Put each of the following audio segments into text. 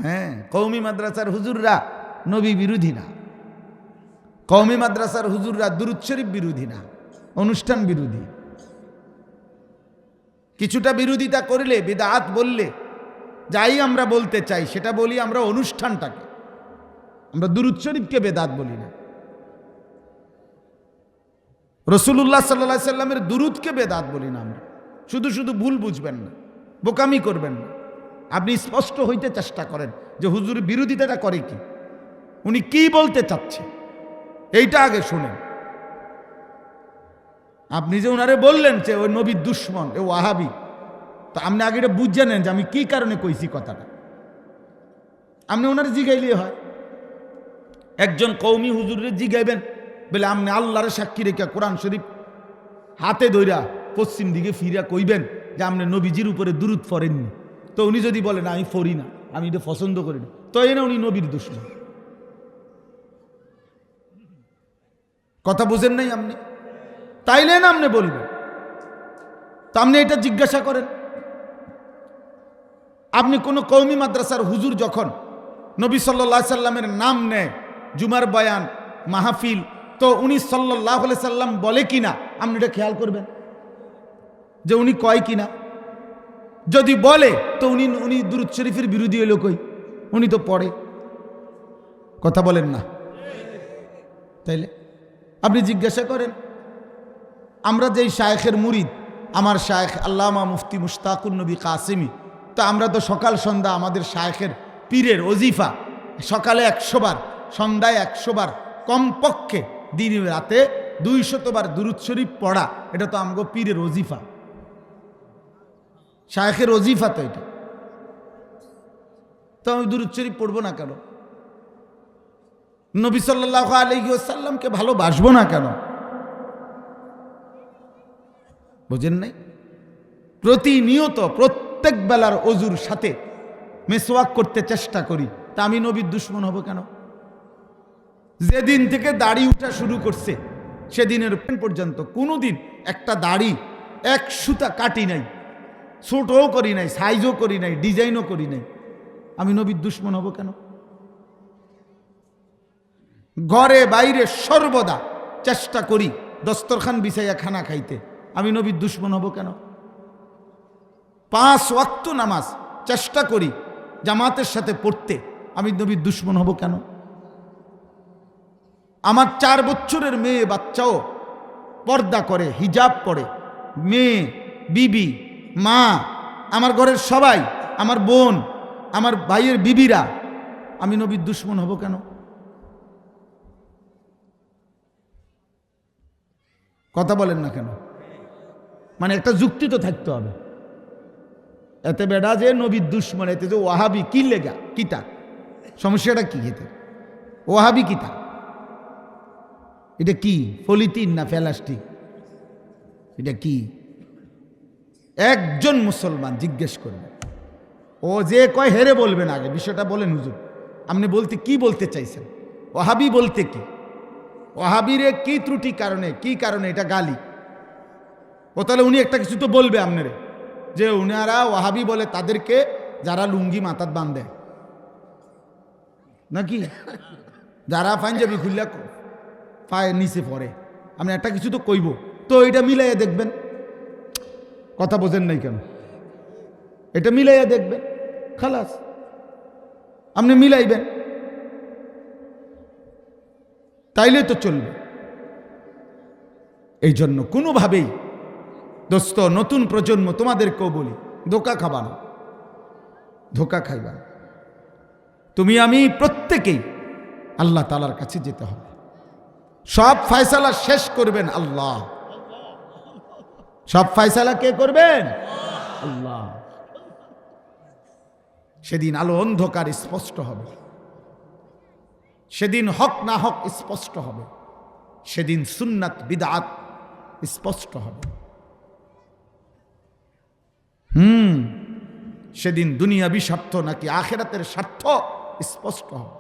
হ্যাঁ, কওমি মাদ্রাসার হুজুররা নবী বিরোধী না, কওমি মাদ্রাসার হুজুররা দুরূদ শরীফ বিরোধী না, অনুষ্ঠান বিরোধী। কিছুটা বিরোধিতা করলে, বিদআত বললে, যাই আমরা বলতে চাই সেটা বলি আমরা অনুষ্ঠানটাকে, আমরা দুরূদ শরীফকে বেদাত বলি না। রাসূলুল্লাহ সাল্লাল্লাহু আলাইহি সাল্লামের দুরূদকে বেদাত বলি না আমরা। শুধু শুধু ভুল বুঝবেন না, বোকামি করবেন না। আপনি স্পষ্ট হইতে চেষ্টা করেন যে হুজুর বিরোধিতাটা করে কি, উনি কি বলতে চাচ্ছে এইটা আগে শুনেন। আপনি যে ওনারে বললেন যে ওই নবীর দুশ্মন, এ ওয়াহাবি, তো আপনি আগে এটা বুঝে নেন যে আমি কি কারণে কইছি কথাটা। আপনি ওনারে জিগাইলে হয়, একজন কওমি হুজুরে জিগাইবেন বলে আপনি আল্লাহরে সাক্ষী রেখে কোরআন শরীফ হাতে ধইরা পশ্চিম দিকে ফিরা কইবেন যে আপনি নবীজির উপরে দুরূদ পড়েননি। তো উনি যদি বলেন আমি পড়ি না, আমি এটা পছন্দ করি না, তো এনে উনি নবীর দুশ্মন। কথা বুঝেন নাই আপনি? তাইলে না আপনি বলবেন। তা আপনি এটা জিজ্ঞাসা করেন, আপনি কোনো কওমি মাদ্রাসার হুজুর যখন নবী সাল্লাল্লাহু আলাইহি সাল্লামের নাম নেয় জুমার বয়ান মাহফিল, তো উনি সাল্লাল্লাহু আলাইহি সাল্লাম বলে কিনা আপনি এটা খেয়াল করবেন যে উনি কয় কিনা। যদি বলে তো উনি দুরূদ শরীফের বিরোধী হইল কই? উনি তো পড়ে। কথা বলেন না? তাইলে আপনি জিজ্ঞাসা করেন, আমরা যেই শায়েখের মুরিদ, আমার শায়েখ আল্লামা মুফতি মুশতাকুন নবী কাসেমি, তো আমরা তো সকাল সন্ধ্যা আমাদের শায়েখের পীরের ওজিফা, সকালে 100 বার, সন্ধ্যায় 100 বার, কমপক্ষে দিন রাতে 200 বার দুরূদ শরীফ পড়া, এটা তো আমগো পীরের ওজিফা, শায়েখের ওজিফা তো এটা। তো আমি দুরূদ শরীফ পড়বো না কেন? নবী সাল্লাল্লাহু আলাইহি ওয়াসাল্লামকে ভালোবাসবো না কেন? বুঝেন নাই? প্রতিনিয়ত প্রত্যেক বেলার অজুর সাথে মেসওয়াক করতে চেষ্টা করি, তা আমি নবীর দুশমন হব কেন? যেদিন থেকে দাড়ি উঠা শুরু করছে সেদিনের পর্যন্ত কোনোদিন একটা দাড়ি এক সুতা কাটি নাই, ছোটও করি নাই, সাইজও করি নাই, ডিজাইনও করি নাই। আমি নবীর দুশমন হব কেন? ঘরে বাইরে সর্বদা চেষ্টা করি দস্তরখান বিছাইয়া খানা খাইতে, আমি নবীর দুশমন হব কেন? 5 ওয়াক্ত নামাজ চেষ্টা করি জামাতের সাথে পড়তে, আমি নবীর দুশমন হব কেন? আমার 4 বছরের মেয়ে বাচ্চাও পর্দা করে, হিজাব পরে, মেয়ে, বিবি, মা, আমার ঘরের সবাই, আমার বোন, আমার ভাইয়ের বিবিরা, আমি নবীর দুশমন হব কেন? কথা বলেন না কেন? মানে একটা যুক্তি তো থাকতে হবে। এতে বেড়া যে নবীর দুশমন, এতে যে ওয়াহাবি কি লেগা কিতা, সমস্যাটা কি? এতে ওয়াহাবি কিতা, এটা কি পলিথিন না প্লাস্টিক? এটা কি? একজন মুসলমান জিজ্ঞেস করবে, ও যে কয় হেরে বলবেন, আগে বিষয়টা বলেন হুজুর, আপনি বলতে কি বলতে চাইছেন? ওয়াহাবি বলতে কি? ওয়াহাবিরে কি ত্রুটি কারণে, কি কারণে এটা গালি? ও তাহলে উনি একটা কিছু তো বলবে আপনারে, যে উনারা ওয়াহাবি বলে তাদেরকে যারা লুঙ্গি মাথাত বাঁধে নাকি, যারা পাঞ্জাবি খুললা পায়ের নিচে পড়ে, আপনি একটা কিছু তো কইব, তো এটা মিলাইয়া দেখবেন। কথা বোঝেন নাই কেন? এটা মিলাইয়া দেখবেন, খালাস, আপনি মিলাইবেন, তাইলে তো চলবে। এই জন্য কোনোভাবেই দোস্ত, নতুন প্রজন্ম তোমাদেরকেও বলি, ধোকা খাবা না, ধোকা খাইবা না। তুমি আমি প্রত্যেকেই আল্লাহ তাআলার কাছে যেতে হবে। সব ফয়সালা শেষ করবেন আল্লাহ। সব ফয়সালা কে করবেন? আল্লাহ। সেদিন আলো অন্ধকার স্পষ্ট হবে, সেদিন হক না হক স্পষ্ট হবে, সেদিন সুন্নাত বিদআত স্পষ্ট হবে। সেদিন দুনিয়াবি স্বার্থ নাকি আখিরাতের স্বার্থ স্পষ্ট হবে,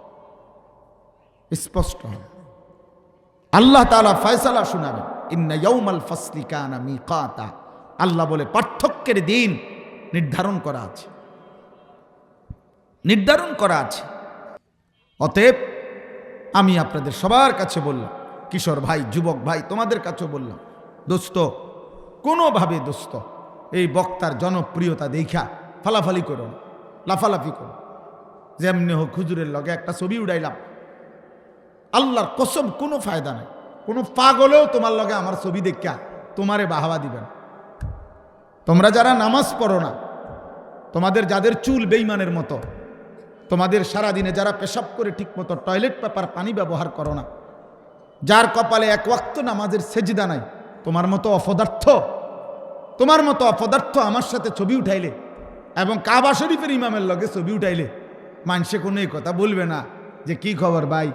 স্পষ্ট হবে। আল্লাহ তাআলা ফয়সালা শোনাবেন, ইন্না ইয়াউমাল ফাসলি কানা মিকাতা। আল্লাহ বলে পার্থক্যের দিন নির্ধারণ করা আছে। নির্ধারণ করা আছে। অতএব আমি আপনাদের সবার কাছে বললাম, কিশোর ভাই, যুবক ভাই, তোমাদের কাছেও বললাম, দোস্ত, কোনোভাবে দোস্ত এই বক্তার জনপ্রিয়তা দেখা ফালাফালি করো না, লাফালাফি করো। যেমনি হোক হুজুরের লগে একটা ছবি উড়াইলাম, আল্লাহর কসম কোনো ফায়দা নাই। কোনো পাগলেও তোমার লগে আমার ছবি দেখা তোমারে বাহাবা দিবেন। তোমরা যারা নামাজ পড়ো না, তোমাদের যাদের চুল বেঈমানের মতো, তোমাদের সারাদিনে যারা পেশাব করে ঠিক মতো টয়লেট পেপার পানি ব্যবহার করো না, যার কপালে এক ওয়াক্ত নামাজের সেজদা নাই, তোমার মতো অপদার্থ আমার সাথে ছবি উঠাইলে এবং কাবা শরীফের ইমামের লগে ছবি উঠাইলে মানুষে কোনো এই কথা বলবে না যে কি খবর ভাই,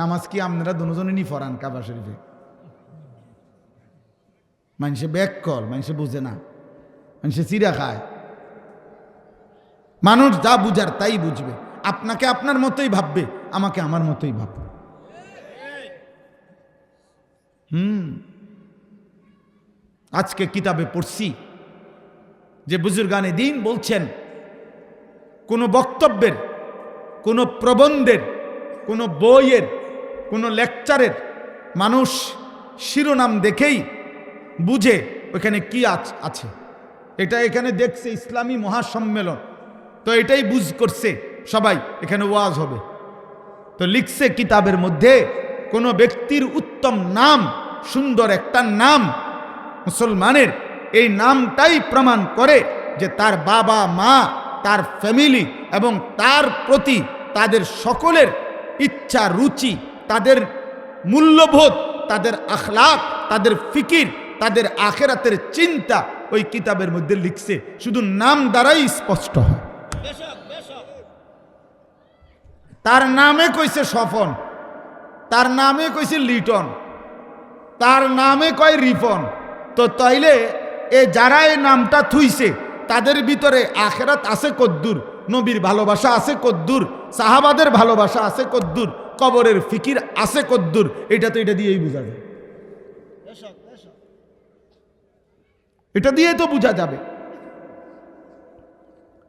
নামাজ কি আপনারা দুজনে নি ফরান কাবা শরীফে। মানুষে ব্যাক কল, মানুষে বুঝে না, মানুষে চিরা খায়। মানুষ যা বুঝার তাই বুঝবে। আপনাকে আপনার মতোই ভাববে, আমাকে আমার মতোই ভাববে। আজকে কিতাবে পড়ছি যে বুজুর্গানে দ্বীন বলছেন, কোনো বক্তব্যের, কোনো প্রবন্ধের, কোনো বইয়ের, কোনো লেকচারের মানুষ শিরোনাম দেখেই বুঝে ওখানে কি আছে। এটা এখানে দেখছে ইসলামী মহাসম্মেলন, তো এটাই বুঝ করছে সবাই এখানে ওয়াজ হবে। তো লিখছে কিতাবের মধ্যে কোনো ব্যক্তির উত্তম নাম, সুন্দর একটা নাম মুসলমানের, এই নামটাই প্রমাণ করে যে তার বাবা মা, তার ফ্যামিলি এবং তার প্রতি তাদের সকলের ইচ্ছা, রুচি, তাদের মূল্যবোধ, তাদের আখলাক, তাদের ফিকির, তাদের আখেরাতের চিন্তা ওই কিতাবের মধ্যে লিখছে। শুধু নাম দ্বারাই স্পষ্ট হয়। তার নামে কইছে স্বপন, তার নামে কইছে লিটন, তার নামে কয় রিপন। তো তাইলে এ যারা এই নামটা থুইছে তাদের ভিতরে আখেরাত আছে কদ্দুর, নবীর ভালোবাসা আছে কদ্দুর, সাহাবাদের ভালোবাসা আছে কদ্দুর, কবরের ফিকির আছে কদ্দুর, এটা তো এটা দিয়েই বোঝা যায়। এটা দিয়ে তো বোঝা যাবে,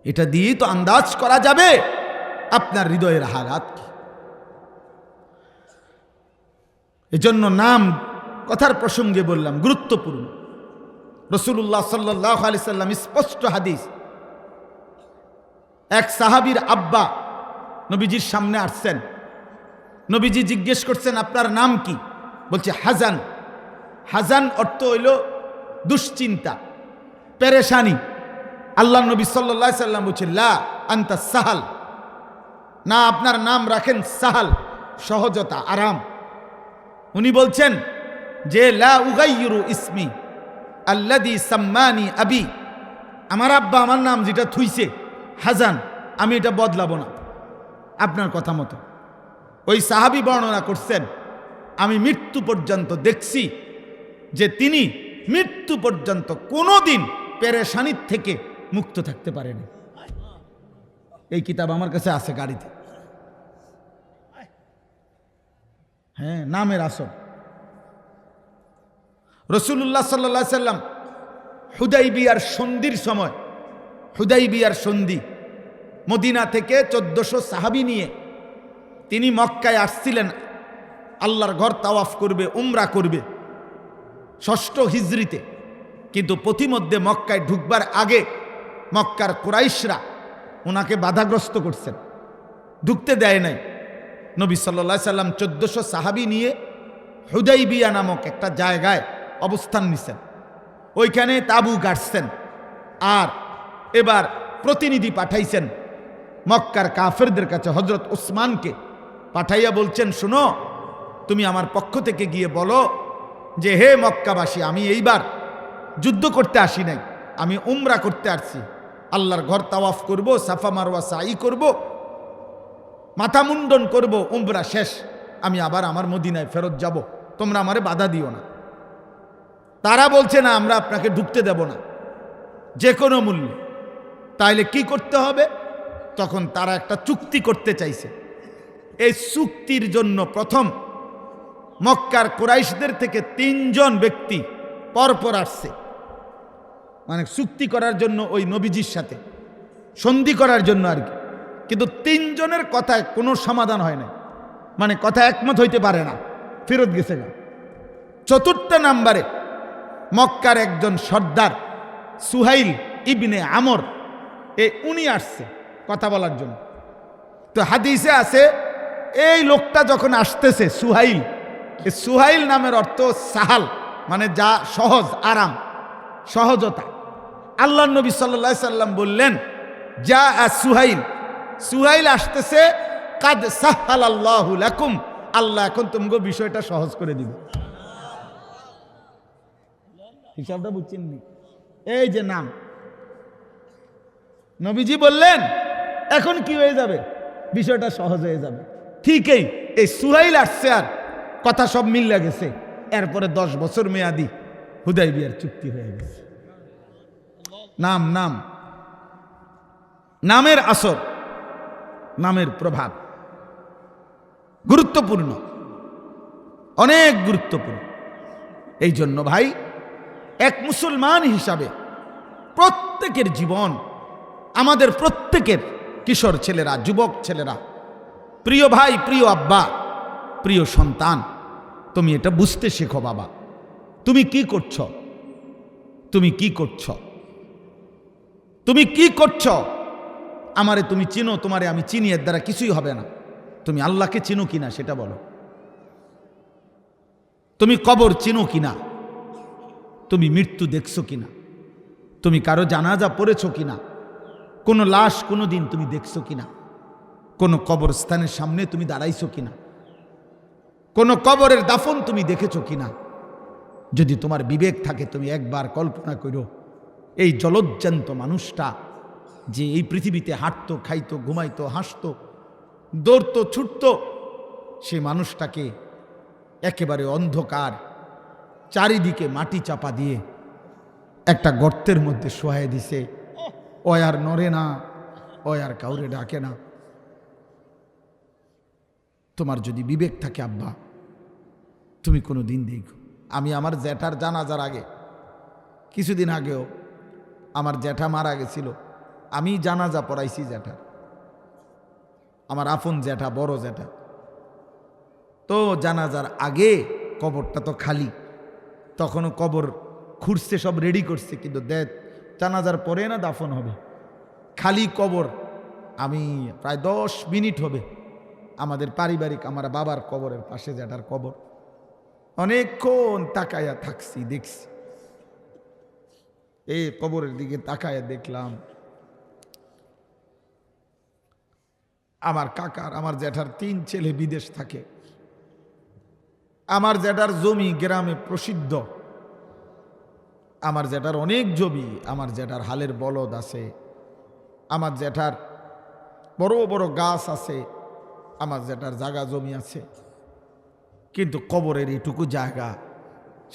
এটা দিয়েই তো আন্দাজ করা যাবে আপনার হৃদয়ের হালাত কি। এজন্য নাম কথার প্রসঙ্গে বললাম, গুরুত্বপূর্ণ। রাসূলুল্লাহ সাল্লাল্লাহু আলাইহি সাল্লাম স্পষ্ট হাদিস, এক সাহাবীর আব্বা নবীজির সামনে আসছেন। নবীজি জিজ্ঞেস করছেন, আপনার নাম কি? বলছে হাজান। হাজান অর্থ হইল দুশ্চিন্তা, পেরেশানি। আল্লাহ নবী সাল্লাল্লাহু আলাইহি সাল্লাম বলছে, লা আনতা সাহাল, না, আপনার নাম রাখেন সাহাল, সহজতা, আরাম। উনি বলছেন যে লা উগাইয়িরু ইসমি আল্লাযী সাম্মানি আবি, আমার আব্বা আমার নাম যেটা থুইছে হাজান, আমি এটা বদলাবো না আপনার কথা মতো। ওই সাহাবী বর্ণনা করছেন, আমি মৃত্যু পর্যন্ত দেখছি যে তিনি মৃত্যু পর্যন্ত কোনোদিন পেরেশানির থেকে মুক্ত থাকতে পারেনি। এই কিতাব আমার কাছে আছে গাড়িতে। হ্যাঁ, নামের আসর। রাসূলুল্লাহ সাল্লাল্লাহু আলাইহি সাল্লাম হুদাইবিয়ার সন্ধির সময়, হুদাইবিয়ার সন্ধি, মদিনা থেকে 1400 সাহাবী নিয়ে তিনি মক্কায় আসছিলেন। আল্লাহর ঘর তাওয়াফ করবে, উমরা করবে 6ষ্ঠ হিজরিতে। কিন্তু পথিমধ্যে মক্কায় ঢুকবার আগে মক্কার কুরাইশরা ওনাকে বাধাগ্রস্ত করছেন, ঢুকতে দেয় নাই। নবী সাল্লাল্লাহু আলাইহি সাল্লাম 1400 সাহাবী নিয়ে হুদাইবিয়া নামক একটা জায়গায় অবস্থান নিছেন, ওইখানে তাঁবু গাড়ছেন। আর এবার প্রতিনিধি পাঠাইছেন মক্কার কাফেরদের কাছে, হযরত উসমানকে পাঠাইয়া বলছেন, শোনো, তুমি আমার পক্ষ থেকে গিয়ে বলো যে হে মক্কাবাসী, আমি এইবার যুদ্ধ করতে আসি নাই, আমি উমরা করতে আসছি। আল্লাহর ঘর তাওয়াফ করব, সাফা মারওয়া সাই করব, মাথা মুন্ডন করব, উমরা শেষ আমি আবার আমার মদিনায় ফেরত যাব, তোমরা আমারে বাধা দিও না। তারা বলছে না, আমরা আপনাকে ঢুকতে দেব না যে কোনো মূল্যে। তাইলে কি করতে হবে? তখন তারা একটা চুক্তি করতে চাইছে। এই চুক্তির জন্য প্রথম মক্কার কুরাইশদের থেকে 3 জন ব্যক্তি পরপর আসছে, মানে চুক্তি করার জন্য, ওই নবীজির সাথে সন্ধি করার জন্য আর কি। কিন্তু তিনজনের কথায় কোনো সমাধান হয় না, মানে কথা একমত হইতে পারে না, ফেরত গেছে না। চতুর্থ নাম্বারে মক্কার একজন সর্দার সুহাইল ইবনে আমর, উনি আসছে কথা বলার জন্য। তো হাদিসে আছে এই লোকটা যখন আসতেছে সুহাইল, সুহাইল নামের অর্থ সাহাল, মানে যা সহজ, আরাম, সহজতা। আল্লাহ নবী সাল্লাল্লাহু আলাইহি সাল্লাম বললেন যা সুহাইল, সুহাইল আসতেছে, কাদ সাহালাল্লাহু লাকুম, আল্লাহ এখন তোমাকে বিষয়টা সহজ করে দিবে। হিসাবটা বুঝছেন নি? এই যে নাম, নবীজি বললেন এখন কি হয়ে যাবে, বিষয়টা সহজ হয়ে যাবে। ঠিকই এই সুহাইল আসছে আর কথা সব মিলে গেছে। এরপরে 10 বছর মেয়াদি হুদাইবিয়ার চুক্তি হয়ে গেছে। নাম নাম নামের আসর, নামের প্রভাব গুরুত্বপূর্ণ, অনেক গুরুত্বপূর্ণ। এই জন্য ভাই এক মুসলমান হিসাবে প্রত্যেকের জীবন, আমাদের প্রত্যেকের কিশোর ছেলেরা, যুবক ছেলেরা, প্রিয় ভাই, প্রিয় আব্বা, প্রিয় সন্তান, তুমি এটা বুঝতে শেখো বাবা, তুমি কি করছ, তুমি কি করছ, তুমি কি করছ। আমারে তুমি চিনো, তোমারে আমি চিনি, এর দ্বারা কিছুই হবে না। তুমি আল্লাহকে চিনো কিনা সেটা বলো। তুমি কবর চিনো কিনা, তুমি মৃত্যু দেখছো কিনা, তুমি কারো জানাজা পড়েছো কিনা, কোনো লাশ কোনো দিন তুমি দেখছো কিনা, কোনো কবরস্থানের সামনে তুমি দাঁড়াইছো কিনা, কোনো কবরের দাফন তুমি দেখেছো কিনা। যদি তোমার বিবেক থাকে তুমি একবার কল্পনা করো, এই জলজ্জান্ত মানুষটা যে এই পৃথিবীতে হাঁটতো, খাইতো, ঘুমাইতো, হাসতো, দৌড়তো, ছুটতো, সেই মানুষটাকে একেবারে অন্ধকার, চারিদিকে মাটি চাপা দিয়ে একটা গর্তের মধ্যে শোয়াই দিছে। ও আর নড়ে না, ও আর কাউরে ডাকে না। তোমার যদি বিবেক থাকে আব্বা, তুমি কোনো দিন দেখো। আমি আমার জ্যাঠার জানাজার আগে, কিছুদিন আগেও আমার জ্যাঠা মারা গেছিল, আমি জানাজা পড়াইছি জ্যাঠার, আমার আপন জ্যাঠা, বড় জ্যাঠা। তো জানাজার আগে কবরটা তো খালি, তখনও কবর খুঁড়ছে, সব রেডি করছে, কিন্তু জানাজার পরে না দাফন হবে, খালি কবর। আমি প্রায় 10 মিনিট হবে আমাদের পারিবারিক, আমার বাবার কবরের পাশে জ্যাঠার কবর, অনেকক্ষণ তাকায়া থাকছি, দেখছি। এই কবরের দিকে তাকায়া দেখলাম আমার কাকার, আমার জ্যাঠার 3 ছেলে বিদেশ থাকে। আমার জ্যাঠার জমি গ্রামে প্রসিদ্ধ, আমার জ্যাঠার অনেক জমি, আমার জ্যাঠার হালের বলদ আছে, আমার জ্যাঠার বড় বড় গাছ আছে, আমার জ্যাঠার জায়গা জমি আছে। কিন্তু কবরের এইটুকু জায়গা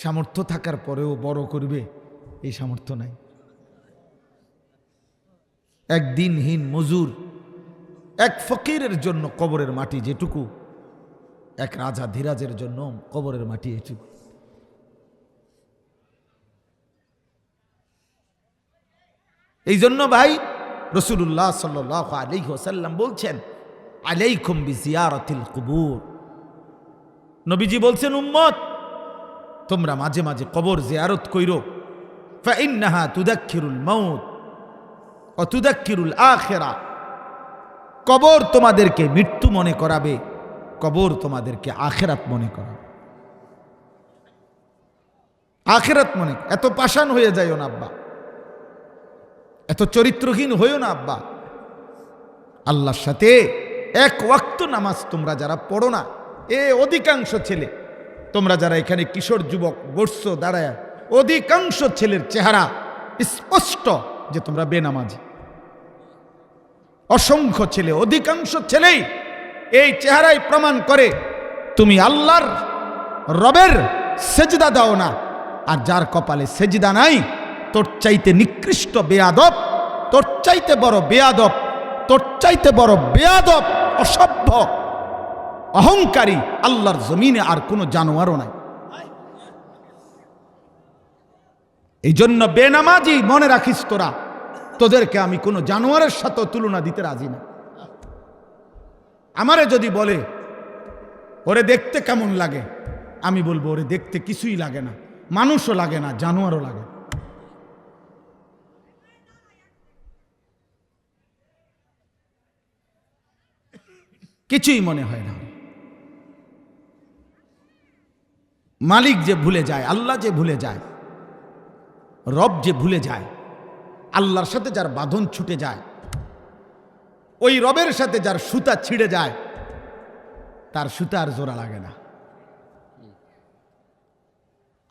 সামর্থ্য থাকার পরেও বড় করবে এই সামর্থ্য নাই। এক দিনহীন মজুর, এক ফকিরের জন্য কবরের মাটি যেটুকু, এক রাজা ধীরাজের জন্য কবরের মাটি এটুকু। এই জন্য ভাই রাসূলুল্লাহ সাল্লাল্লাহু আলাইহি ওয়াসাল্লাম বলছেন আলাইকুম বিজিয়ারাতিল কুবুর। নবীজি বলছেন উম্মত তোমরা মাঝে মাঝে কবর জিয়ারত কইরো, ফাইন্নাহা তুযাক্কিরুল মাউত ওয়া তুযাক্কিরুল আখিরাহ। কবর তোমাদেরকে মৃত্যু মনে করাবে, কবর তোমাদেরকে আখিরাত মনে করাবে। আখিরাত মনে, এত পাষাণ হয়ে যাইও না আব্বা, এত চরিত্রহীন হইও না আব্বা। আল্লাহর সাথে এক ওয়াক্ত নামাজ তোমরা যারা পড়ো না, অধিকাংশ ছেলে, তোমরা যারা এখানে কিশোর যুবক বসছো দাঁড়ায়, অধিকাংশ ছেলের চেহারা স্পষ্ট যে তোমরা বেনামাজি। অসংখ্য ছেলে, অধিকাংশ ছেলেই এই চেহারায় প্রমাণ করে তুমি আল্লাহর রবের সেজদা দাও না। আর যার কপালে সেজদা নাই, তোর চাইতে নিকৃষ্ট বেয়াদব, তোর চাইতে বড় বেয়াদব, তোর চাইতে বড় বেয়াদব, অসভ্য, অহংকারী আল্লাহর জমিনে আর কোনো জানোয়ারও নাই। এই জন্য বেনামাজি মনে রাখিস তোরা, তোদেরকে আমি কোনো জানোয়ারের সাথে তুলনা দিতে রাজি না। আমারে যদি বলে ওরে দেখতে কেমন লাগে, আমি বলবো ওরে দেখতে কিছুই লাগে না, মানুষও লাগে না, জানোয়ারও লাগে। কিছুই মনে হয় না। মালিক যে ভুলে যায়, আল্লাহ যে ভুলে যায়, রব যে ভুলে যায়, আল্লাহর সাথে যার বাঁধন ছুটে যায়, ওই রবের সাথে যার সুতা ছিঁড়ে যায়, তার সুতা আর জোড়া লাগে না,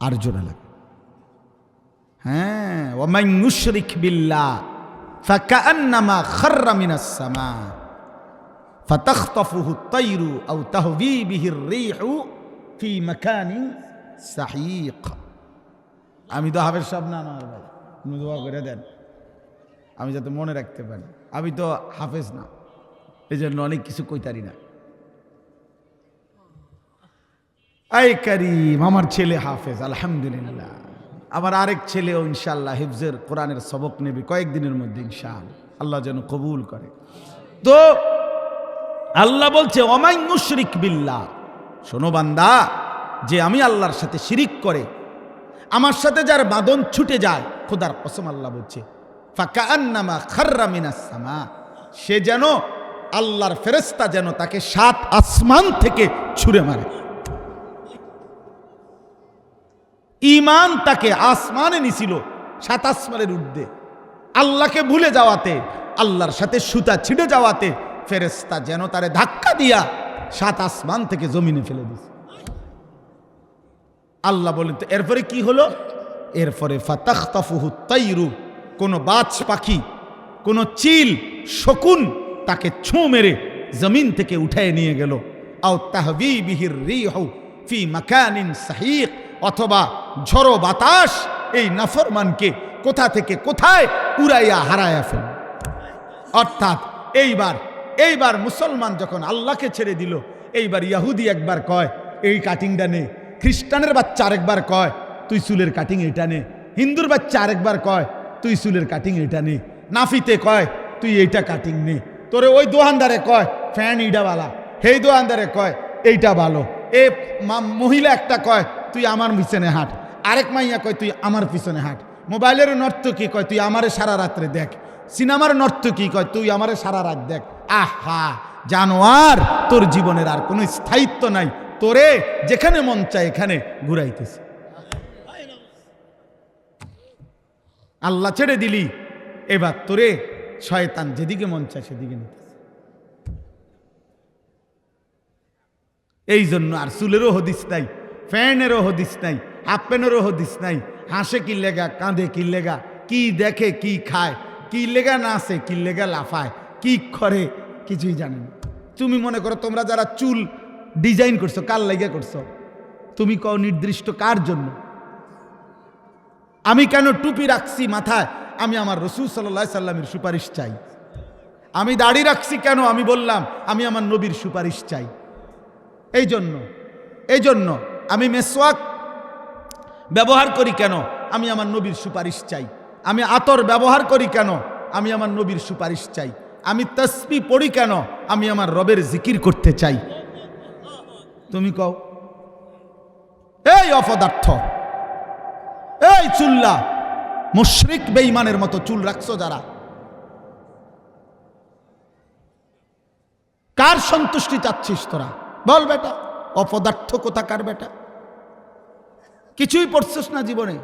আর জোড়া লাগে। হ্যাঁ, ওয়ামান ইউশরিক বিল্লাহ ফাকান্নামা খাররা মিনাস সামা ফাতাখতাফুহু আত-তায়রু আও তাহবি বিহির রিহু ফি মাকানিন সাহিক। আমি তো হাফেজ সাহেব না, আমার ভাই, আপনি দোয়া করে দেন আমি যাতে মনে রাখতে পারি। আমি তো হাফেজ না, এই জন্য অনেক কিছু কইতারি না। আই কারিম, আমার ছেলে হাফেজ আলহামদুলিল্লাহ, আমার আরেক ছেলেও ইনশাআল্লাহ হিফজের কোরআনের সবক নেবে কয়েকদিনের মধ্যে ইনশাআল্লাহ, আল্লাহ যেন কবুল করে। তো আল্লাহ বলছে ওয়ামান ইউশরিক বিল্লাহ, শোনো বান্দা, যে আমি আল্লাহর সাথে শিরিক করে, আমার সাথে যার বাঁধন ছুটে যায়, খোদার কসম আল্লাহ বলছে ফাকান্নামা খাররা মিনাস সামা, সে যেন আল্লাহর ফেরেশতা যেন তাকে 7 আসমান থেকে ছুঁড়ে মারে। ঈমান তাকে আসমানে নিছিল, 7 আসমানের ঊর্ধ্বে, আল্লাহকে ভুলে যাওয়াতে, আল্লাহর সাথে সুতা ছিঁড়ে যাওয়াতে ফেরেশতা যেন তারে ধাক্কা দিয়া 7 আসমান থেকে জমিনে ফেলে দিছে। আল্লাহ বলেন তো এরপরে কি হলো? এরপরে ফাতাখতাফুহু আত-তায়রু, কোন বাজ পাখি, কোন চিল, শকুন তাকে ছোঁ মেরে জমিন থেকে উঠায় নিয়ে গেল। আও তাহবি বিহির রিহু ফি মাকানিন সাহিক, অথবা ঝড়ো বাতাস এই নাফরমানকে কোথা থেকে কোথায় উড়াইয়া হারায়া ফেল। অর্থাৎ এইবার মুসলমান যখন আল্লাহকে ছেড়ে দিল, এইবার ইহুদি একবার কয় এই কাটিংটা নে, খ্রিস্টানের বাচ্চা আরেকবার কয় তুই চুলের কাটিং এটা নে, হিন্দুর বাচ্চা আরেকবার কয় তুই চুলের কাটিং এটা নে, নাফিতে কয় তুই এইটা কাটিং নে, তোরে ওই দোকানদারে কয় ফ্যান ইডাওয়ালা, হেই দোকানদারে কয় এইটা ভালো, এ মহিলা একটা কয় তুই আমার পিছনে হাঁট, আরেক মাইয়া কয় তুই আমার পিছনে হাঁট, মোবাইলের নর্তকী কয় তুই আমারে সারা রাত্রে দেখ, সিনেমার নর্তকী কয় তুই আমারে সারা রাত দেখ। আহা জানোয়ার, তোর জীবনের আর কোনো স্থায়িত্ব নাই, তোরে যেখানে মন চায় এখানে ঘুরাইতেছে। আল্লাহ ছেড়ে দিলি, এবার তোরে শয়তান যেদিকে মন চায় সেদিকে নিতেছে। এই জন্য আর চুলেরও হদিস নাই, ফ্যানেরও হদিস নাই, হাফ প্যানেরও হদিস নাই। হাসে কি লেগা, কাঁদে কি লেগা, কি দেখে কি খায়, কি লেগা নাচে, কি লেগা লাফায়, কি করে কিছুই জানে না। তুমি মনে করো তোমরা যারা চুল ডিজাইন করছো কার লেগে করছো? তুমি কও নির্দিষ্ট কার জন্য? আমি কেন টুপি রাখছি মাথায়? আমি আমার রাসূল সাল্লাল্লাহু আলাইহি সাল্লামের সুপারিশ চাই। আমি দাড়ি রাখছি কেন? আমি বললাম আমি আমার নবীর সুপারিশ চাই। এই জন্য আমি মেসওয়াক ব্যবহার করি কেন? আমি আমার নবীর সুপারিশ চাই। আমি আতর ব্যবহার করি কেন? আমি আমার নবীর সুপারিশ চাই। আমি তাসবিহ পড়ি কেন? আমি আমার রবের জিকির করতে চাই। তুমি কও এই অপদার্থ, এই চুল্লা, মুশরিক বেঈমানের মতো চুল রাখছো যারা, কার সন্তুষ্টি চাচ্ছিস তোরা? বল বেটা, অপদার্থ কোথাকার বেটা, কিছুই পড়ছিস না জীবনে।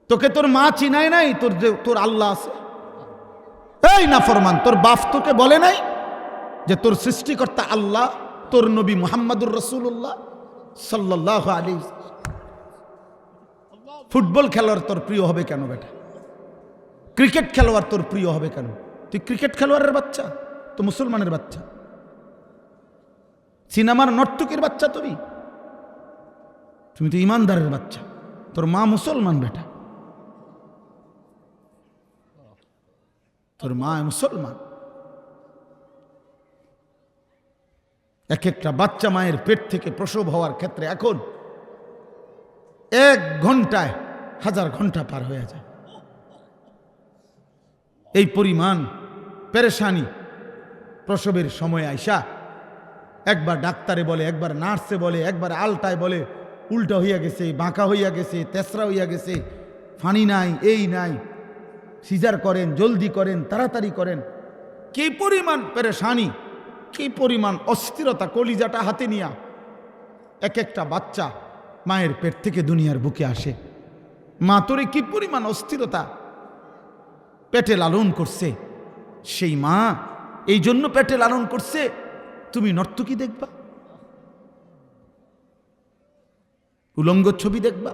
তোকে তোর মা চিনায় নাই, তোর আল্লাহ আছে। এই নাফরমান, তোর বাপ তোকে বলে নাই যে তোর সৃষ্টিকর্তা আল্লাহ, তোর নবী মুহাম্মদুর রাসূলুল্লাহ সাল্লাল্লাহু আলাইহি ওয়াসাল্লাম। ফুটবল খেলোয়াড় তোর প্রিয় হবে কেন বেটা? ক্রিকেট খেলোয়াড় তোর প্রিয় হবে কেন? তুই ক্রিকেট খেলোয়াড়ের বাচ্চা, তো মুসলমানের বাচ্চা। সিনেমার নর্তকীর বাচ্চা তুমি তো ইমানদারের বাচ্চা। তোর মা মুসলমান বেটা, তোর মা মুসলমান। এক একটা বাচ্চা মায়ের পেট থেকে প্রসব হওয়ার ক্ষেত্রে এখন 1 ঘন্টায় 1000 ঘন্টা পার হয়ে যায়। এই পরিমাণ পেরেশানি প্রসবের সময় আইসা একবার ডাক্তারে বলে, একবার নার্সে বলে, একবার আলটায় বলে উল্টা হইয়া গেছে, বাঁকা হইয়া গেছে, তেসরা হইয়া গেছে, ফানি নাই, এই নাই, সিজার করেন, জলদি করেন, তাড়াতাড়ি করেন। কি পরিমাণ পেরেশানি, কি পরিমাণ অস্থিরতা, কলিজাটা হাতে নিয়া এক একটা বাচ্চা মায়ের পেট থেকে দুনিয়ার বুকে আসে। মা তোরে কি পরিমাণ অস্থিরতা পেটে লালন করছে। সেই মা এই জন্য পেটে লালন করছে, তুমি নর্তকী দেখবা, উলঙ্গ ছবি দেখবা?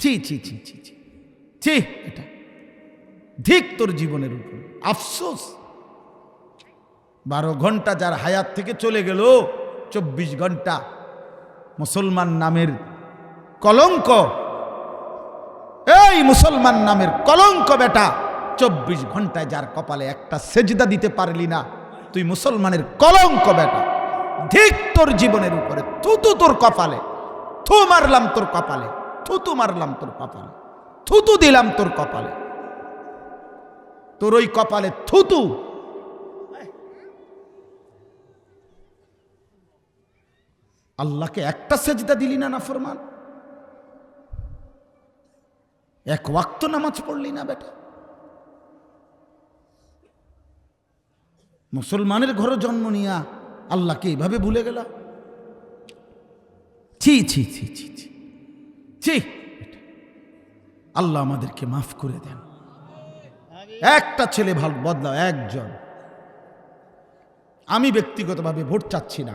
ছি ছি ছি ছি ছি ছি, এটা ঠিক তোর জীবনের উপর আফসোস। 12 ঘন্টা যার হায়াত থেকে চলে গেল, 24 ঘন্টা মুসলমান নামের কলঙ্ক, এই মুসলমান নামের কলঙ্ক বেটা, 24 ঘন্টায় যার কপালে একটা সেজদা দিতে পারলি না, তুই মুসলমানের কলঙ্ক বেটা। ঠিক তোর জীবনের উপরে থুতু তোর কপালে, থু মারলাম তোর কপালে, থুতু মারলাম তোর কপালে, থুতু দিলাম তোর কপালে, তোর ওই কপালে থুতু। আল্লাহকে একটা সেজদা দিলি না নাফরমান, এক ওয়াক্ত নামাজ পড়লি না বেটা। মুসলমানের ঘরে জন্ম নিয়া আল্লাহকে এইভাবে ভুলে গেল। ছি ছি ছি ছি ছি ছি, আল্লাহ আমাদেরকে মাফ করে দেন। একটা ছেলে ভালো বদলাও, একজন। আমি ব্যক্তিগতভাবে ভোট চাচ্ছি না,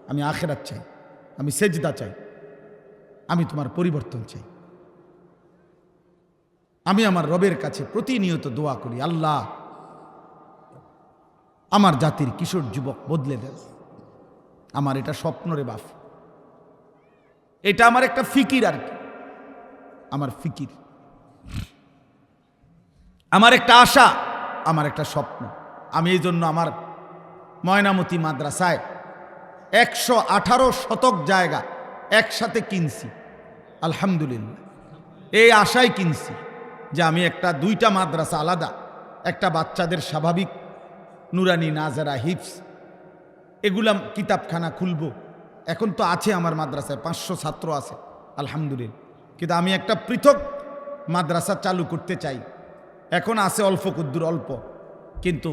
আমি আখিরাত চাই, আমি সেজদা চাই, আমি তোমার পরিবর্তন চাই। আমি আমার রবের কাছে প্রতিনিয়ত দোয়া করি, আল্লাহ আমার জাতির কিশোর যুবক বদলে দেন। আমার এটা স্বপ্ন রে বাপ, এটা আমার একটা ফিকির, আর কি আমার ফিকির, আমার একটা আশা, আমার একটা স্বপ্ন। আমি এই জন্য আমার ময়নামতি মাদ্রাসায় 118 শতক জায়গা একসাথে কিনছি, আলহামদুলিল্লাহ। এই আশায় কিনছি যে আমি একটা 2টা মাদ্রাসা আলাদা, একটা বাচ্চাদের স্বাভাবিক নুরানি, নাজারা, হিফস, এগুলা কিতাবখানা খুলব। এখন তো আছে আমার মাদ্রাসায় 500 ছাত্র আছে, আলহামদুলিল্লাহ। কিন্তু আমি একটা পৃথক মাদ্রাসা চালু করতে চাই। এখন আছে অল্প কুদ্দুর, অল্প, কিন্তু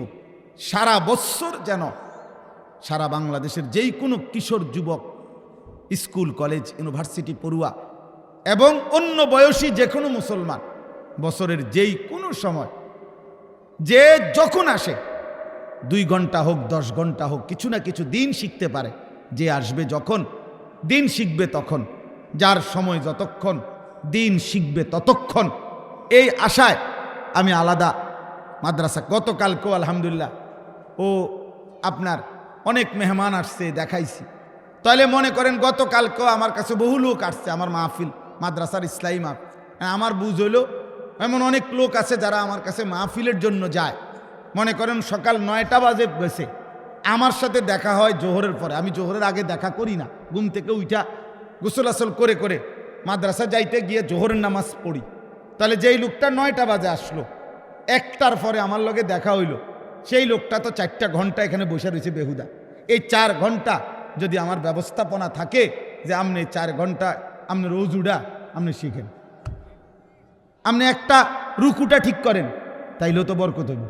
সারা বৎসর যেন সারা বাংলাদেশের যেই কোনো কিশোর যুবক, স্কুল, কলেজ, ইউনিভার্সিটি পড়ুয়া এবং অন্য বয়সী যে কোনো মুসলমান বছরের যেই কোনো সময় যে যখন আসে, 2 ঘন্টা হোক, 10 ঘন্টা হোক, কিছু না কিছু দিন শিখতে পারে। যে আসবে যখন দিন শিখবে তখন, যার সময় যতক্ষণ দিন শিখবে ততক্ষণ, এই আশায় আমি আলাদা মাদ্রাসা। গতকালকেও আলহামদুলিল্লাহ ও আপনার অনেক মেহমান আসছে, দেখাইছি। তাহলে মনে করেন গতকালকেও আমার কাছে বহু লোক আসছে আমার মাহফিল, মাদ্রাসার ইসলামী মাহফিল। আমার বুঝ হইল এমন অনেক লোক আছে যারা আমার কাছে মাহফিলের জন্য যায়। মনে করেন সকাল 9টা বাজে গেছে, আমার সাথে দেখা হয় জোহরের পরে। আমি জোহরের আগে দেখা করি না, ঘুম থেকে উঠা গোসল আসল করে করে মাদ্রাসা যাইতে গিয়ে জোহরের নামাজ পড়ি। তাহলে যেই লোকটা 9টা বাজে আসলো, 1টার পরে আমার লগে দেখা হইল, সেই লোকটা তো 4টা ঘন্টা এখানে বসে রয়েছে বেহুদা। এই 4 ঘন্টা যদি আমার ব্যবস্থাপনা থাকে যে আপনি 4 ঘন্টা আপনি রোজুডা আপনি শিখেন, আপনি একটা রুকুটা ঠিক করেন, তাইলেও তো বরকত হইব।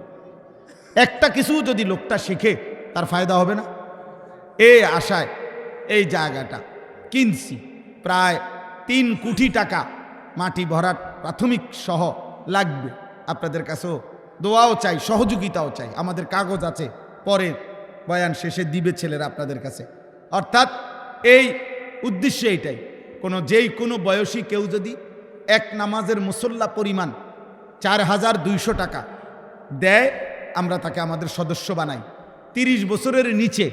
একটা কিছু যদি লোকটা শিখে তার ফায়দা হবে না? এই আশায় এই জায়গাটা কিনছি। প্রায় 3 কোটি টাকা মাটি ভরাট প্রাথমিক সহ লাগবে। আপনাদের কাছেও দোয়াও চাই, সহযোগিতাও চাই। আমাদের কাগজ আছে, পরে বয়ান শেষে দিবে ছেলেরা আপনাদের কাছে। অর্থাৎ এই উদ্দেশ্য এইটাই, যেই কোনো বয়সী কেউ যদি এক নামাজের মুসল্লা পরিমাণ 4200 টাকা দেয়, আমরা তাকে আমাদের সদস্য বানাই। 30 বছরের নিচে